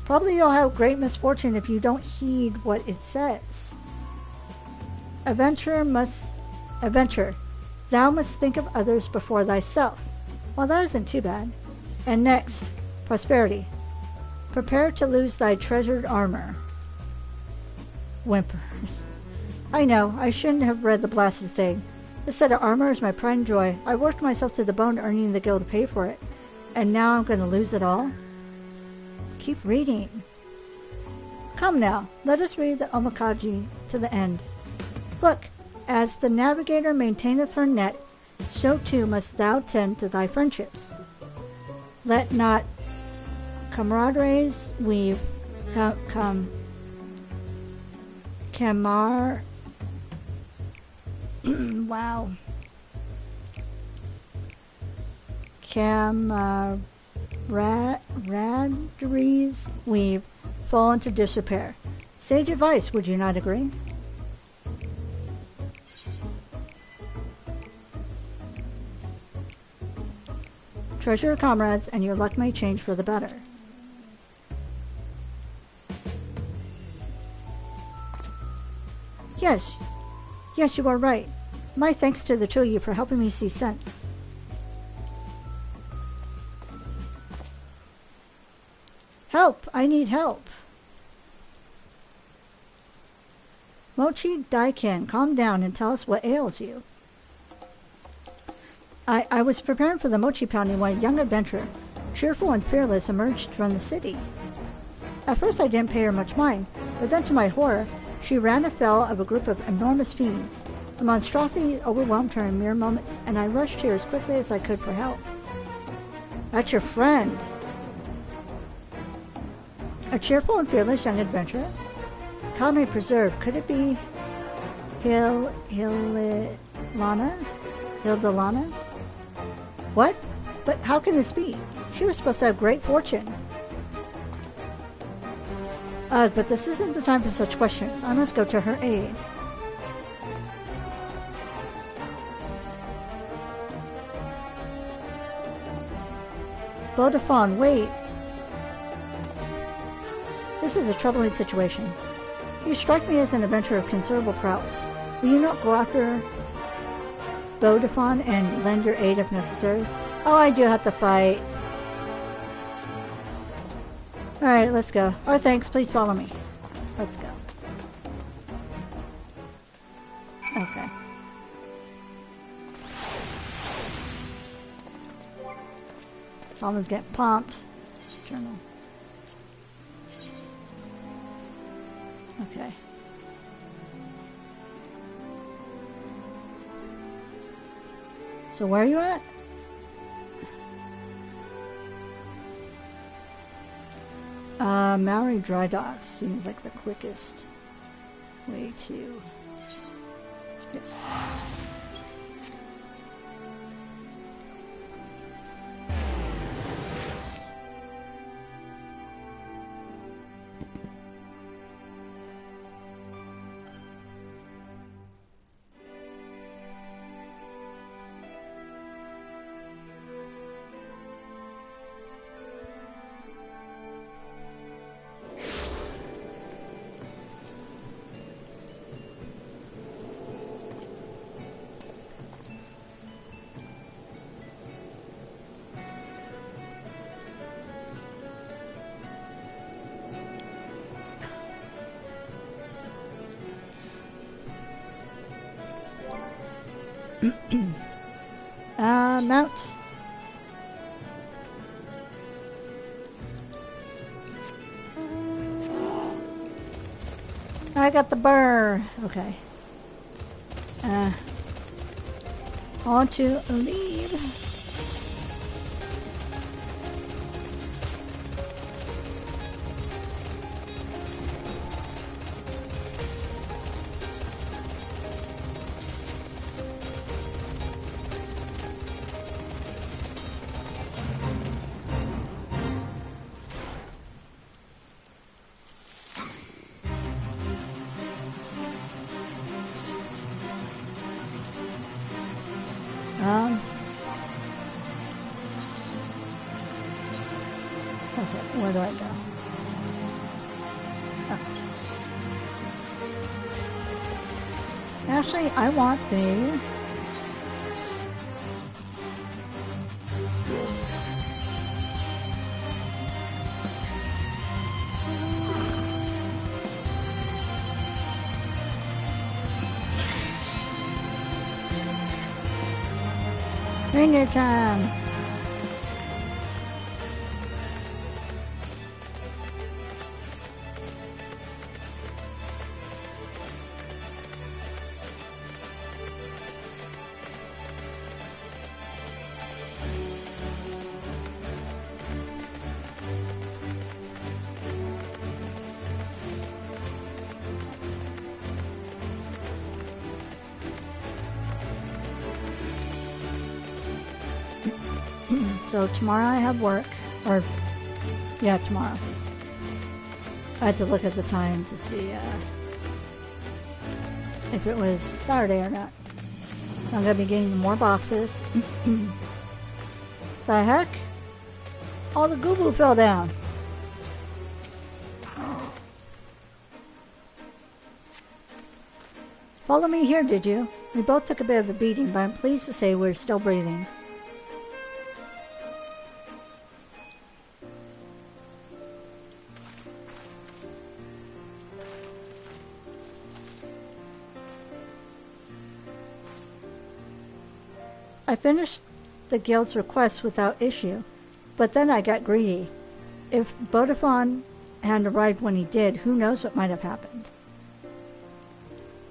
Probably you'll have great misfortune if you don't heed what it says. Adventure, thou must think of others before thyself. Well, that isn't too bad. And next, prosperity. Prepare to lose thy treasured armor. Whimpers. I know, I shouldn't have read the blasted thing. This set of armor is my pride and joy. I worked myself to the bone earning the gil to pay for it. And now I'm going to lose it all? Keep reading. Come now, let us read the Omakaji to the end. Look, as the navigator maintaineth her net, so too must thou tend to thy friendships. Let not camaraderies weave, wow. Camaraderies weave, fall into disrepair. Sage advice, would you not agree? Treasure your comrades, and your luck may change for the better. Yes, you are right. My thanks to the two of you for helping me see sense. Help! I need help. Mochi Daikin, calm down and tell us what ails you. I was preparing for the mochi pounding when a young adventurer, cheerful and fearless, emerged from the city. At first I didn't pay her much mind, but then to my horror, she ran afoul of a group of enormous fiends. The monstrosity overwhelmed her in mere moments, and I rushed here as quickly as I could for help. That's your friend. A cheerful and fearless young adventurer? God may preserve, could it be Hildalana? What? But how can this be? She was supposed to have great fortune. Ugh, but this isn't the time for such questions. I must go to her aid. Vodafone, wait. This is a troubling situation. You strike me as an adventurer of considerable prowess. Will you not go after Vodafone and lend your aid if necessary? Oh, I do have to fight. Alright, let's go. Oh, thanks. Please follow me. Let's go. Okay. Someone's getting pumped. Journal. Okay. So where are you at? Maori Dry Docks seems like the quickest way to... Yes. Mount. I got the burr. Okay. I want to leave. Okay, where do I go? Oh. Actually, I want the... Reindeer time! So tomorrow I have work, or, yeah, tomorrow. I had to look at the time to see if it was Saturday or not. I'm going to be getting more boxes. The heck? All the goo-boo fell down. Follow me here, did you? We both took a bit of a beating, but I'm pleased to say we're still breathing. I finished the guild's request without issue, but then I got greedy. If Vodafone hadn't arrived when he did, who knows what might have happened.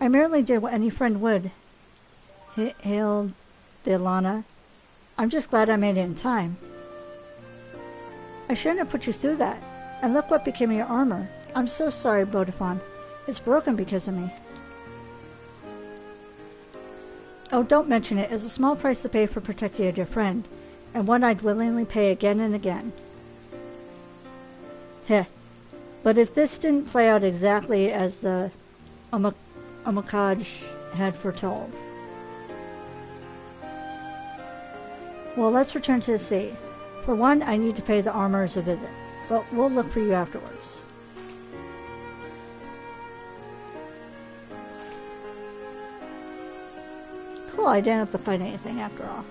I merely did what any friend would. Hail, Delana. I'm just glad I made it in time. I shouldn't have put you through that. And look what became of your armor. I'm so sorry, Vodafone. It's broken because of me. Oh, don't mention it. It's a small price to pay for protecting a dear friend, and one I'd willingly pay again and again. Heh. But if this didn't play out exactly as the Omakaj had foretold. Well, let's return to the sea. For one, I need to pay the armorers a visit, but we'll look for you afterwards. Cool, I didn't have to fight anything after all.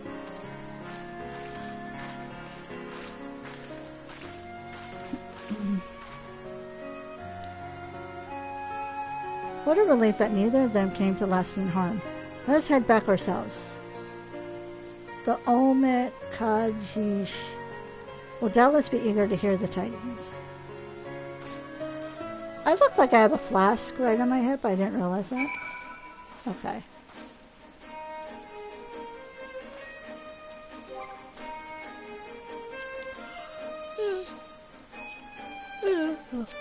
What a relief that neither of them came to lasting harm. Let us head back ourselves. The Olmec Kajish will doubtless be eager to hear the tidings. I look like I have a flask right on my hip. I didn't realize that. Okay.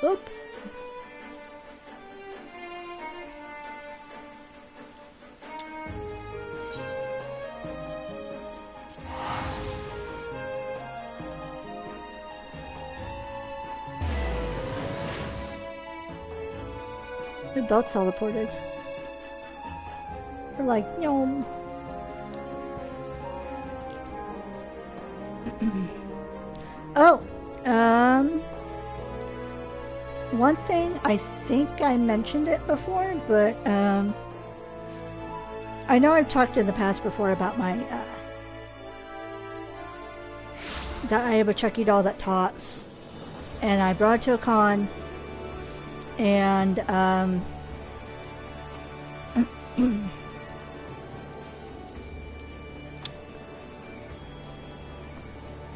Oop. We both teleported. We're like, yum. Oh, one thing, I think I mentioned it before, but, I know I've talked in the past before about my, that I have a Chucky doll that talks, and I brought it to a con, and,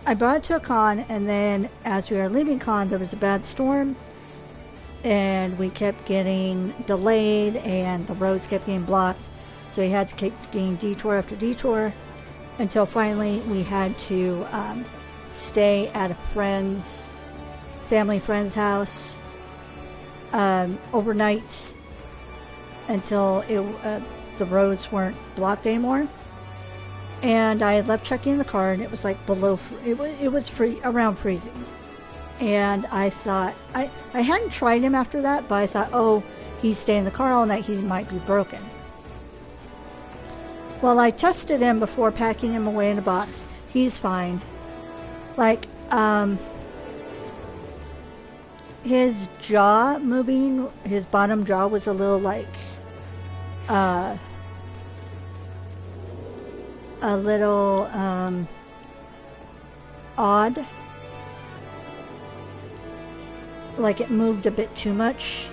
I brought it to a con, and then as we were leaving con, there was a bad storm, and we kept getting delayed, and the roads kept getting blocked, so we had to keep getting detour after detour, until finally we had to stay at a family friend's house overnight until the roads weren't blocked anymore. And I left Chucky in the car, and it was like below, it was around freezing. And I thought, I hadn't tried him after that, but I thought, oh, he's staying in the car all night, he might be broken. Well, I tested him before packing him away in a box. He's fine. Like, his jaw moving, his bottom jaw was a little like, a little, odd. Like it moved a bit too much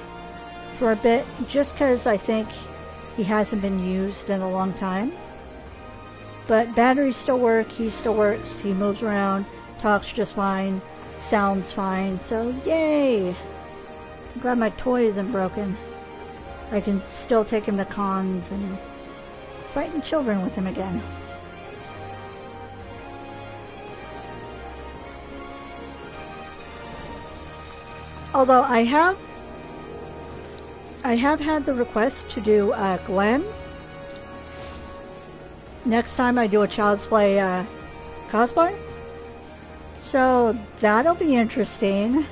for a bit, just because I think he hasn't been used in a long time. But batteries still work, he still works, he moves around, talks just fine, sounds fine, so yay! I'm glad my toy isn't broken. I can still take him to cons and frighten children with him again. Although I have had the request to do Glenn. Next time I do a Child's Play cosplay. So that'll be interesting.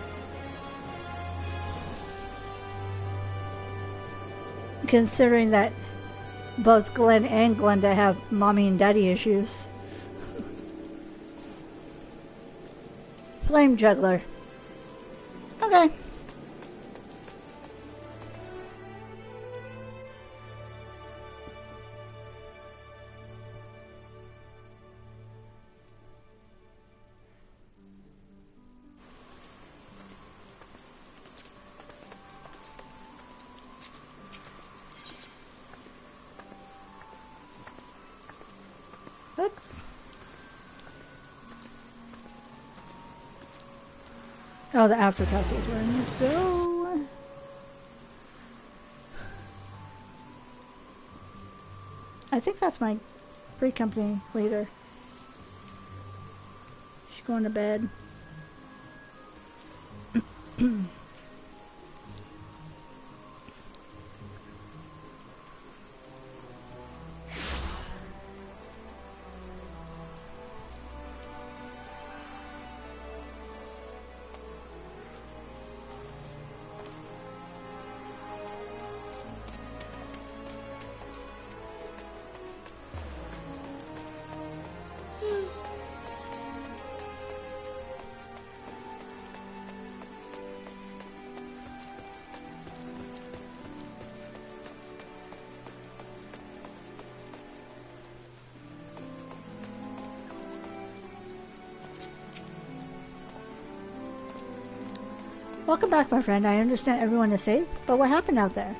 considering that both Glenn and Glenda have mommy and daddy issues. Flame juggler. Okay. Oop. Oh, the after castle is where I need to go. I think that's my free company leader. She's going to bed. Welcome back, my friend. I understand everyone is safe, but what happened out there?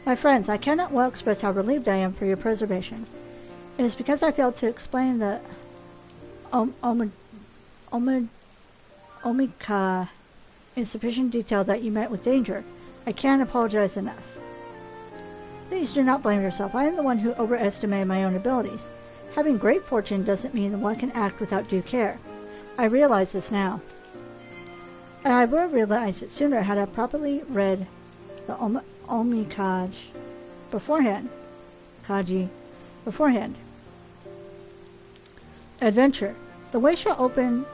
My friends, I cannot well express how relieved I am for your preservation. It is because I failed to explain the Omika in sufficient detail that you met with danger. I can't apologize enough. Please do not blame yourself. I am the one who overestimated my own abilities. Having great fortune doesn't mean that one can act without due care. I realize this now. And I would have realized it sooner had I properly read the Omikage beforehand. Adventure. The way shall open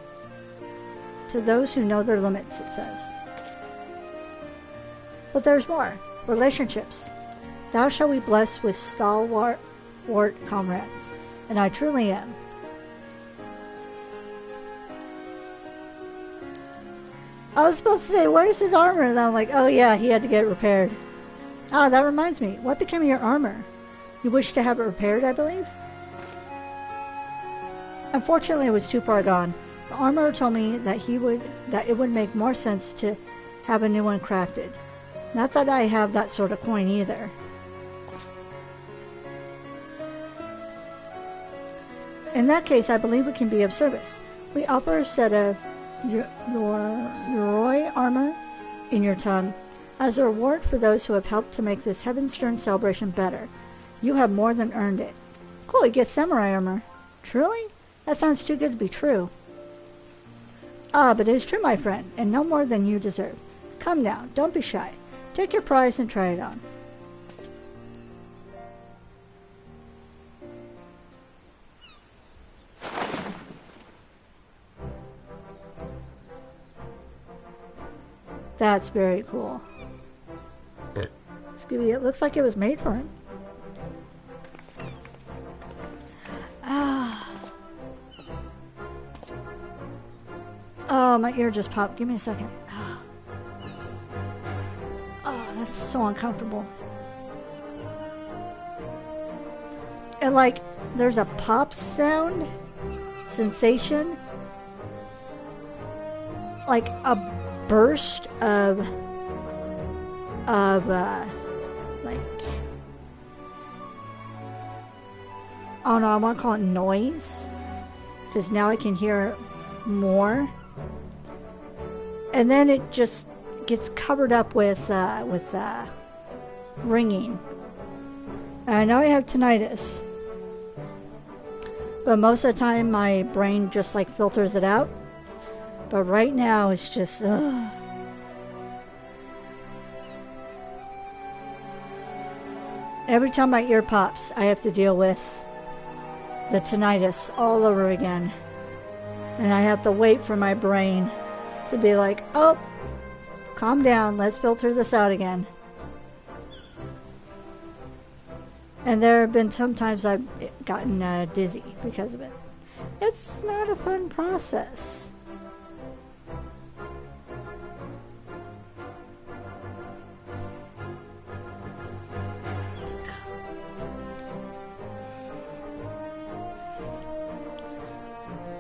to those who know their limits, it says. But there's more. Relationships. Thou shalt be blessed with stalwart comrades. And I truly am. I was supposed to say, where's his armor? And I'm like, oh yeah, he had to get it repaired. Ah, that reminds me. What became of your armor? You wish to have it repaired, I believe? Unfortunately, it was too far gone. The armorer told me that it would make more sense to have a new one crafted. Not that I have that sort of coin either. In that case, I believe we can be of service. We offer a set of Yoroi armor in your tongue as a reward for those who have helped to make this Heavenstern celebration better. You have more than earned it. Cool, you get samurai armor. Truly? That sounds too good to be true. Ah, but it is true, my friend, and no more than you deserve. Come now, don't be shy. Take your prize and try it on. That's very cool. Scooby, it looks like it was made for him. Ah. Oh, my ear just popped. Give me a second. Oh, that's so uncomfortable. And like, there's a pop sound, sensation, like a burst of like, I don't know, I want to call it noise, because now I can hear more. And then it just gets covered up with ringing. And I know I have tinnitus, but most of the time my brain just like filters it out. But right now it's just, ugh. Every time my ear pops, I have to deal with the tinnitus all over again. And I have to wait for my brain to be like, oh, calm down, let's filter this out again. And there have been some times I've gotten dizzy because of it. It's not a fun process.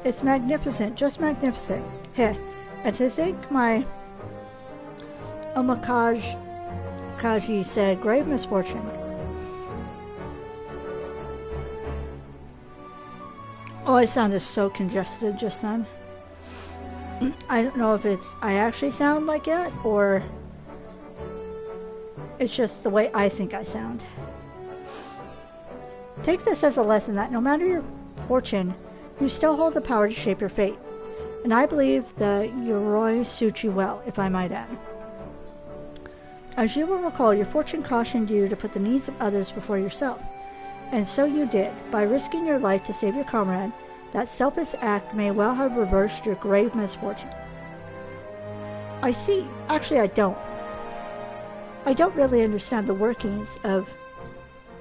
It's magnificent, just magnificent. Here, and to think my Kaji said, grave misfortune. Oh, I sounded so congested just then. I don't know if I actually sound like it, or it's just the way I think I sound. Take this as a lesson that no matter your fortune, you still hold the power to shape your fate. And I believe the Yoroi suits you well, if I might add. As you will recall, your fortune cautioned you to put the needs of others before yourself. And so you did. By risking your life to save your comrade, that selfless act may well have reversed your grave misfortune. I see. Actually, I don't. I don't really understand the workings of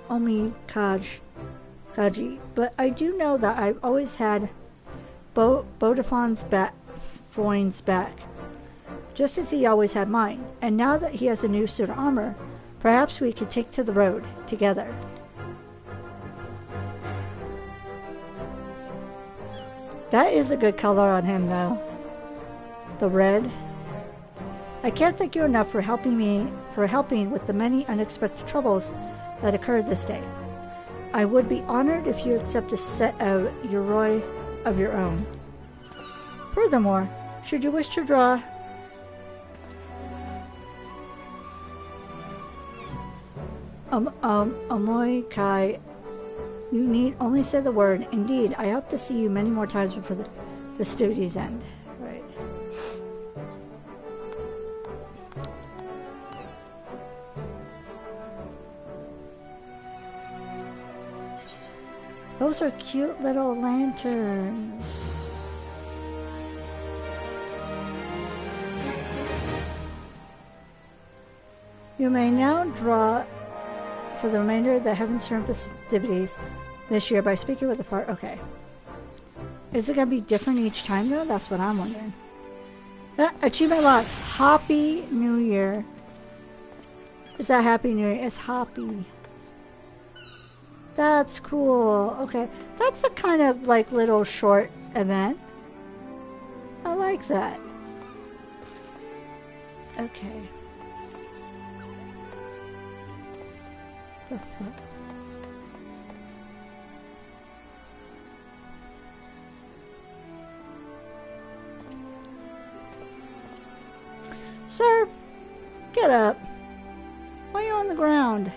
Kaji, but I do know that I've always had Bodafon's back, just as he always had mine. And now that he has a new suit of armor, perhaps we could take to the road together. That is a good color on him, though. The red. I can't thank you enough for helping with the many unexpected troubles that occurred this day. I would be honored if you accept a set of Yoroi of your own. Furthermore, should you wish to draw Omoi Kai, you need only say the word. Indeed, I hope to see you many more times before the festivities end. Right. Those are cute little lanterns. You may now draw for the remainder of the Heavenstern festivities this year by speaking with the fart. Okay. Is it going to be different each time, though? That's what I'm wondering. Achievement locked. Happy New Year. Is that Happy New Year? It's Happy. That's cool. Okay. That's a kind of like little short event. I like that. Okay. The fuck? Sir, get up. Why are you on the ground?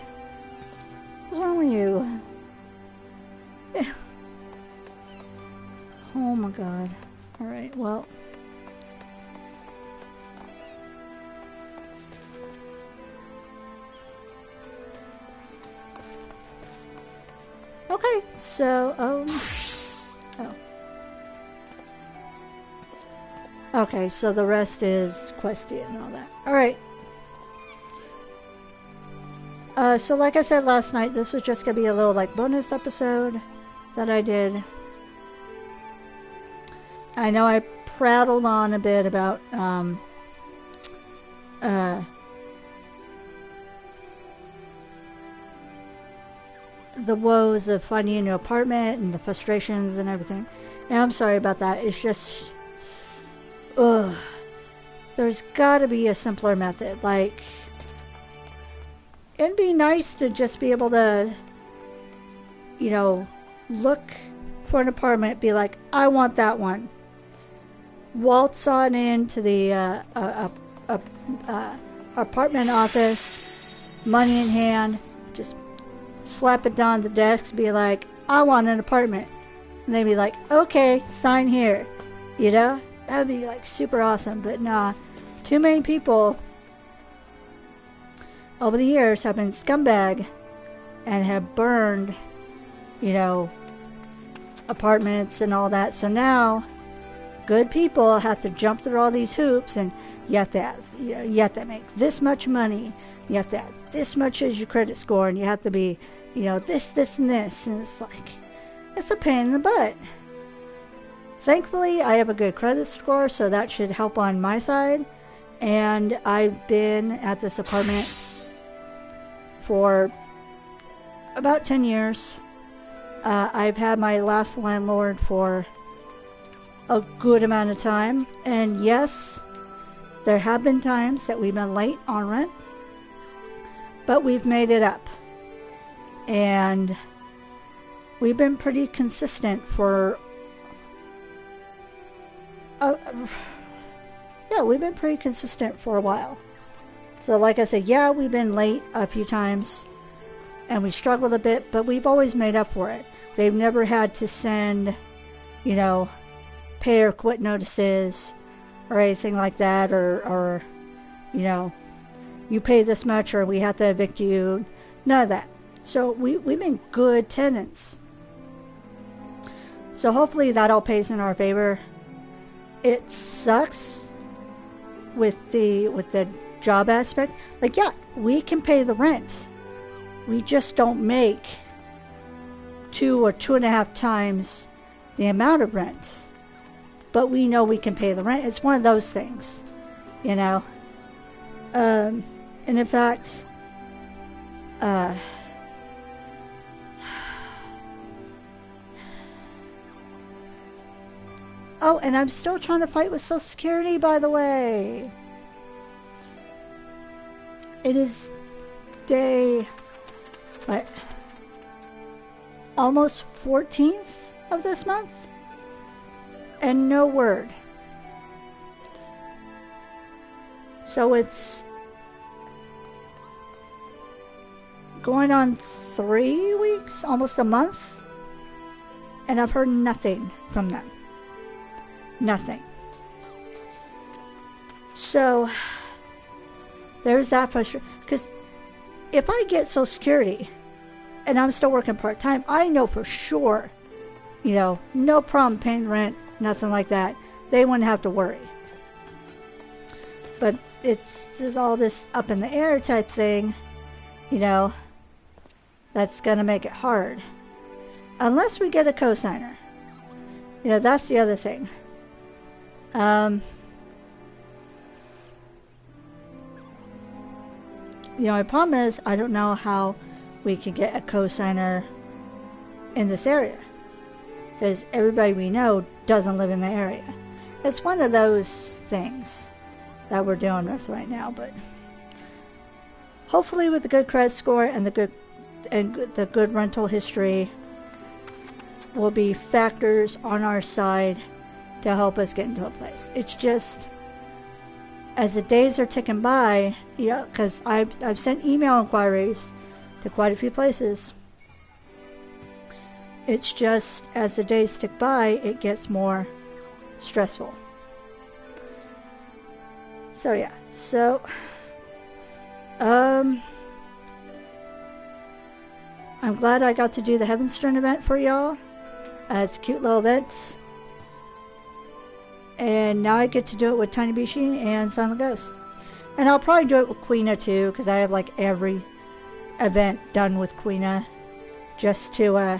What's wrong with you? Oh my god. Alright, well. Okay, so, oh. Okay, so the rest is questy and all that. Alright. So like I said last night, this was just going to be a little like bonus episode that I did. I know I prattled on a bit about the woes of finding a new apartment and the frustrations and everything. And I'm sorry about that. It's just, ugh. There's got to be a simpler method. Like, it'd be nice to just be able to, you know, look for an apartment, be like, I want that one. Waltz on into the apartment office, money in hand, just slap it down the desk, be like, I want an apartment. And they'd be like, okay, sign here. You know? That would be like super awesome. But nah, too many people over the years have been scumbag and have burned, apartments and all that. So now good people have to jump through all these hoops, and you have to make this much money. You have to have this much as your credit score, and you have to be, this, and this. And it's like, it's a pain in the butt. Thankfully, I have a good credit score, so that should help on my side. And I've been at this apartment for about 10 years. I've had my last landlord for a good amount of time. And yes, there have been times that we've been late on rent, but we've made it up. And we've been pretty consistent for we've been pretty consistent for a while. So like I said, we've been late a few times and we struggled a bit, but we've always made up for it. They've never had to send, pay or quit notices or anything like that, or you pay this much or we have to evict you. None of that. So we've been good tenants. So hopefully that all pays in our favor. It sucks with the job aspect. Like, we can pay the rent. We just don't make 2 or 2.5 times the amount of rent. But we know we can pay the rent. It's one of those things, And in fact, oh, and I'm still trying to fight with Social Security, by the way. It is day, almost 14th of this month, and no word. So it's going on 3 weeks, almost a month, and I've heard nothing from them. Nothing. So there's that frustration. Because if I get Social Security and I'm still working part-time, I know for sure, no problem paying rent, nothing like that. They wouldn't have to worry. But there's all this up in the air type thing, that's going to make it hard. Unless we get a cosigner. That's the other thing. My problem is I don't know how we can get a cosigner in this area, because everybody we know doesn't live in the area. It's one of those things that we're dealing with right now, but hopefully with the good credit score and the good rental history will be factors on our side to help us get into a place. It's just, as the days are ticking by, because I've sent email inquiries to quite a few places. It's just, as the days tick by, it gets more stressful. So I'm glad I got to do the Heavenstern event for y'all. It's a cute little event. And now I get to do it with Tiny Bishi and Silent Ghost. And I'll probably do it with Queena too, because I have every event done with Queena, just to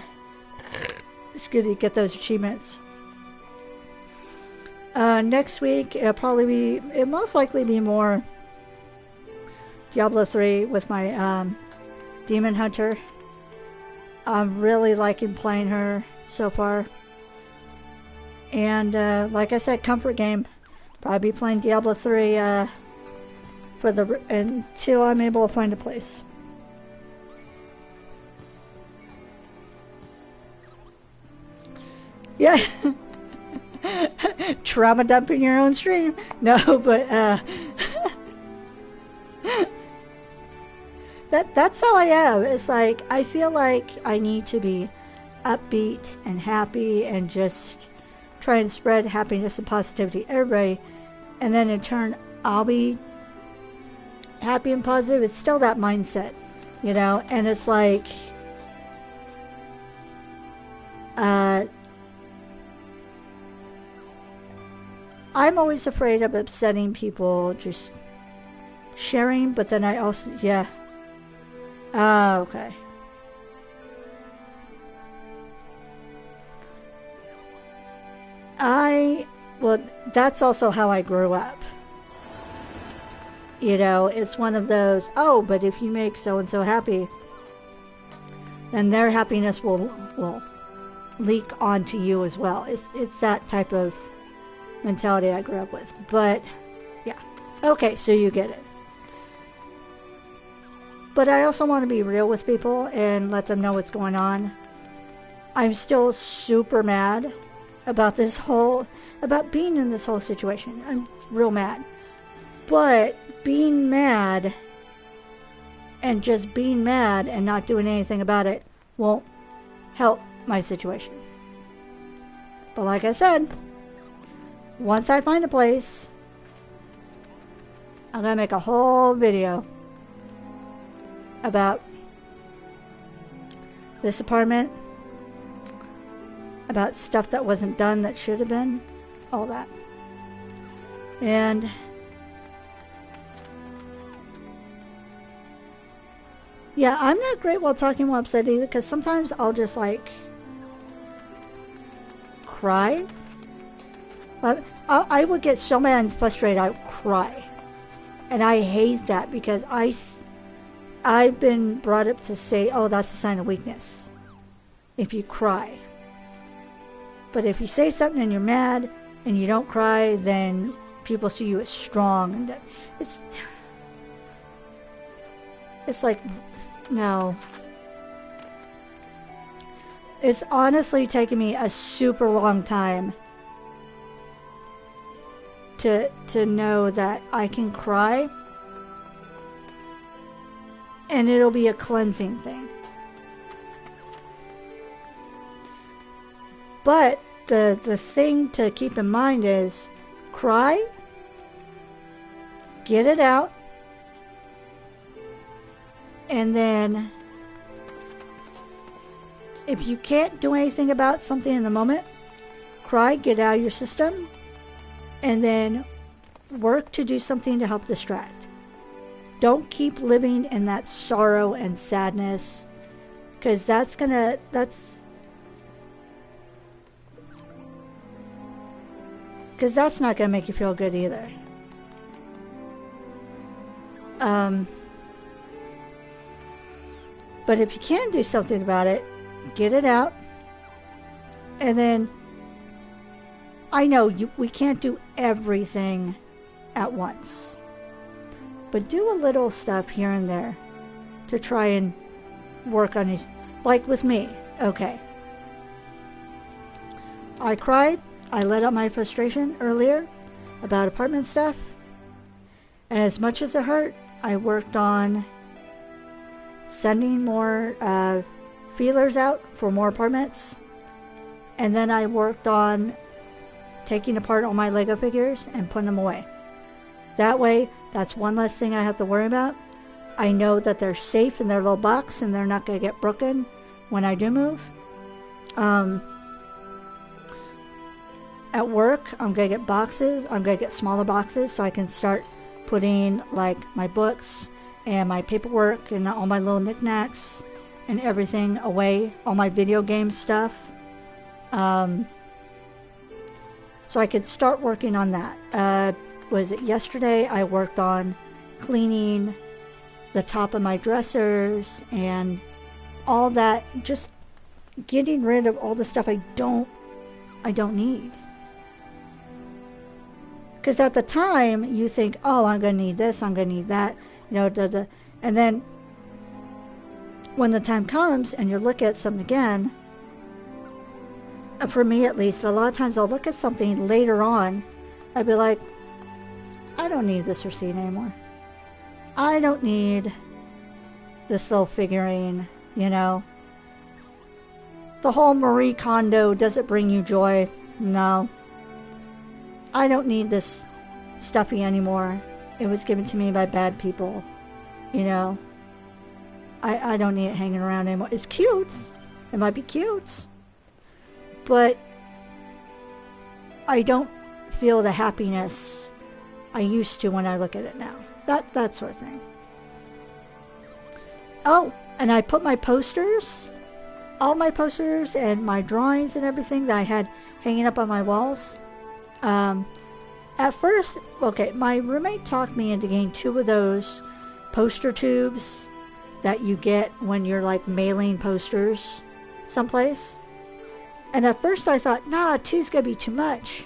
get those achievements. Next week it'll most likely be more Diablo 3 with my Demon Hunter. I'm really liking playing her so far. And like I said, comfort game. Probably be playing Diablo 3 until I'm able to find a place. Yeah. Trauma dumping your own stream. No, but that's how I am. It's like I feel like I need to be upbeat and happy and just try and spread happiness and positivity to everybody, and then in turn I'll be happy and positive. It's still that mindset, and it's like I'm always afraid of upsetting people, just sharing, but then I also, yeah. Okay. Well, that's also how I grew up. You know, it's one of those, oh, but if you make so-and-so happy, then their happiness will leak onto you as well. It's that type of mentality I grew up with. But, yeah. Okay, so you get it. But I also want to be real with people and let them know what's going on. I'm still super mad about being in this whole situation. I'm real mad. But being mad and just being mad and not doing anything about it won't help my situation. But like I said, once I find a place, I'm going to make a whole video about this apartment, about stuff that wasn't done that should have been, all that. And yeah, I'm not great while talking while upset either, because sometimes I'll just like cry. I would get so mad and frustrated I would cry. And I hate that because I've been brought up to say, oh, that's a sign of weakness if you cry. But if you say something and you're mad and you don't cry, then people see you as strong. And it's like, no. It's honestly taken me a super long time to know that I can cry and it'll be a cleansing thing. But the thing to keep in mind is cry, get it out, and then if you can't do anything about something in the moment, cry, get it out of your system, and then work to do something to help distract. Don't keep living in that sorrow and sadness, because that's not gonna make you feel good either. But if you can do something about it, get it out. And then, I know we can't do everything at once. But do a little stuff here and there to try and work on it. Like with me, okay. I cried. I let out my frustration earlier about apartment stuff. And as much as it hurt, I worked on sending more feelers out for more apartments. And then I worked on taking apart all my Lego figures and putting them away. That way, that's one less thing I have to worry about. I know that they're safe in their little box and they're not going to get broken when I do move. At work, I'm going to get boxes. I'm going to get smaller boxes so I can start putting like my books and my paperwork and all my little knickknacks and everything away, all my video game stuff. So I could start working on that. Was it yesterday? I worked on cleaning the top of my dressers and all that, just getting rid of all the stuff I don't need. Because at the time you think, oh, I'm going to need this, I'm going to need that, and then when the time comes and you look at something again, for me at least, a lot of times I'll look at something later on, I'd be like, I don't need this receipt anymore. I don't need this little figurine, The whole Marie Kondo, does it bring you joy? No. I don't need this stuffy anymore. It was given to me by bad people, I don't need it hanging around anymore. It's cute. It might be cute. but I don't feel the happiness I used to when I look at it now. That sort of thing. Oh, and I put my posters, all my posters and my drawings and everything that I had hanging up on my walls. At first, okay, my roommate talked me into getting 2 of those poster tubes that you get when you're like mailing posters someplace. And at first I thought, nah, 2's gonna be too much.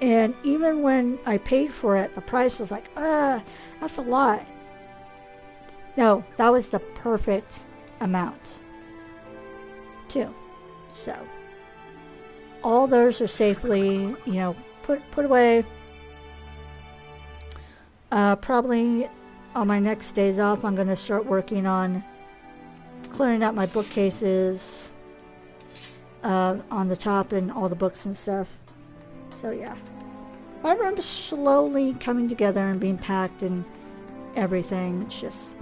And even when I paid for it, the price was like, that's a lot. No, that was the perfect amount, too. So, all those are safely, put away. Probably on my next days off, I'm going to start working on clearing out my bookcases on the top and all the books and stuff. So, yeah. My room's slowly coming together and being packed and everything. It's just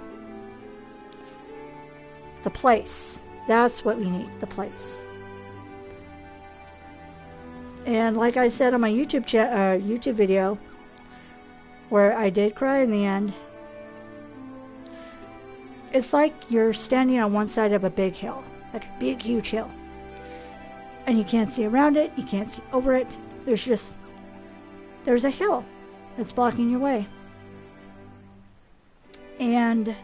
the place. That's what we need, the place. And like I said on my YouTube video, where I did cry in the end, it's like you're standing on one side of a big hill, like a big, huge hill. And you can't see around it, you can't see over it. There's a hill that's blocking your way. And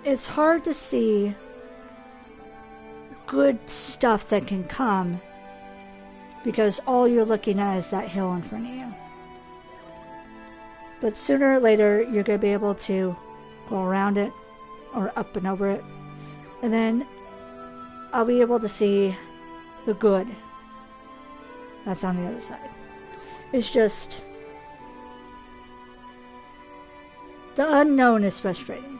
it's hard to see good stuff that can come because all you're looking at is that hill in front of you. But sooner or later, you're going to be able to go around it or up and over it. And then I'll be able to see the good that's on the other side. It's just the unknown is frustrating.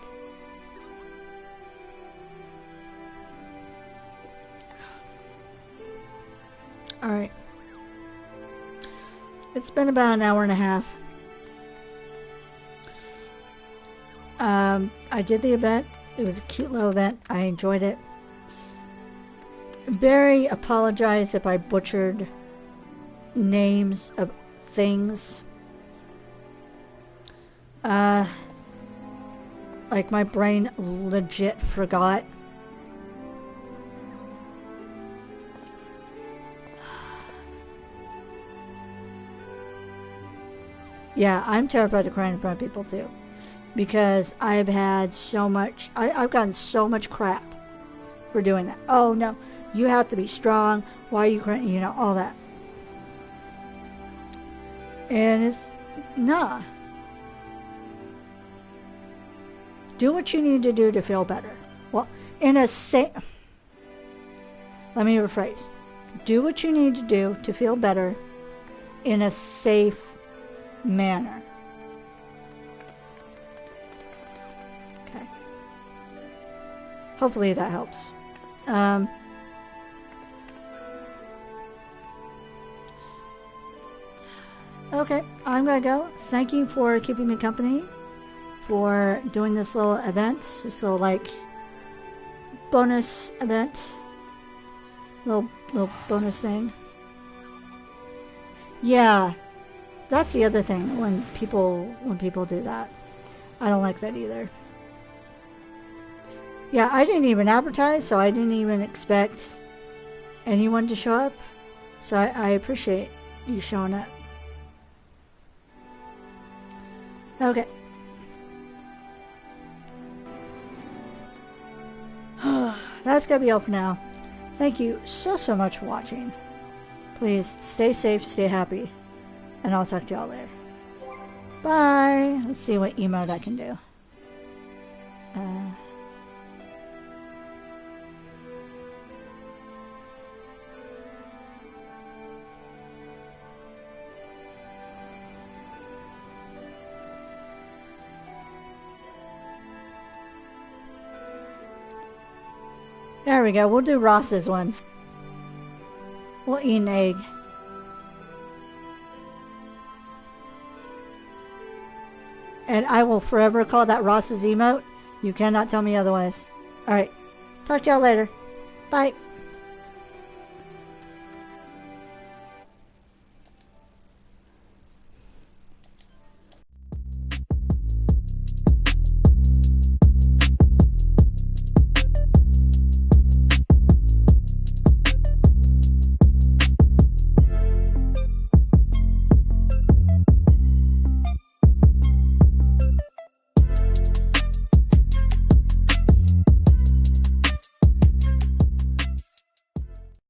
Alright. It's been about an hour and a half. I did the event. It was a cute little event. I enjoyed it. Barry apologized if I butchered names of things. Like my brain legit forgot. Yeah, I'm terrified of crying in front of people too. Because I've had so much, I've gotten so much crap for doing that. Oh no, you have to be strong. Why are you crying? All that. And it's, nah. Do what you need to do to feel better. Well, let me rephrase. Do what you need to do to feel better in a safe manner. Okay. Hopefully that helps. Okay, I'm gonna go. Thank you for keeping me company, for doing this little event, this little bonus event, little bonus thing. Yeah, that's the other thing when people do that. I don't like that either. Yeah, I didn't even advertise, so I didn't even expect anyone to show up. So I appreciate you showing up. Okay. That's gonna be all for now. Thank you so much for watching. Please stay safe, stay happy, and I'll talk to y'all later. Bye. Let's see what emote I can do. There we go. We'll do Ross's one. We'll eat an egg. And I will forever call that Ross's emote. You cannot tell me otherwise. Alright. Talk to y'all later. Bye.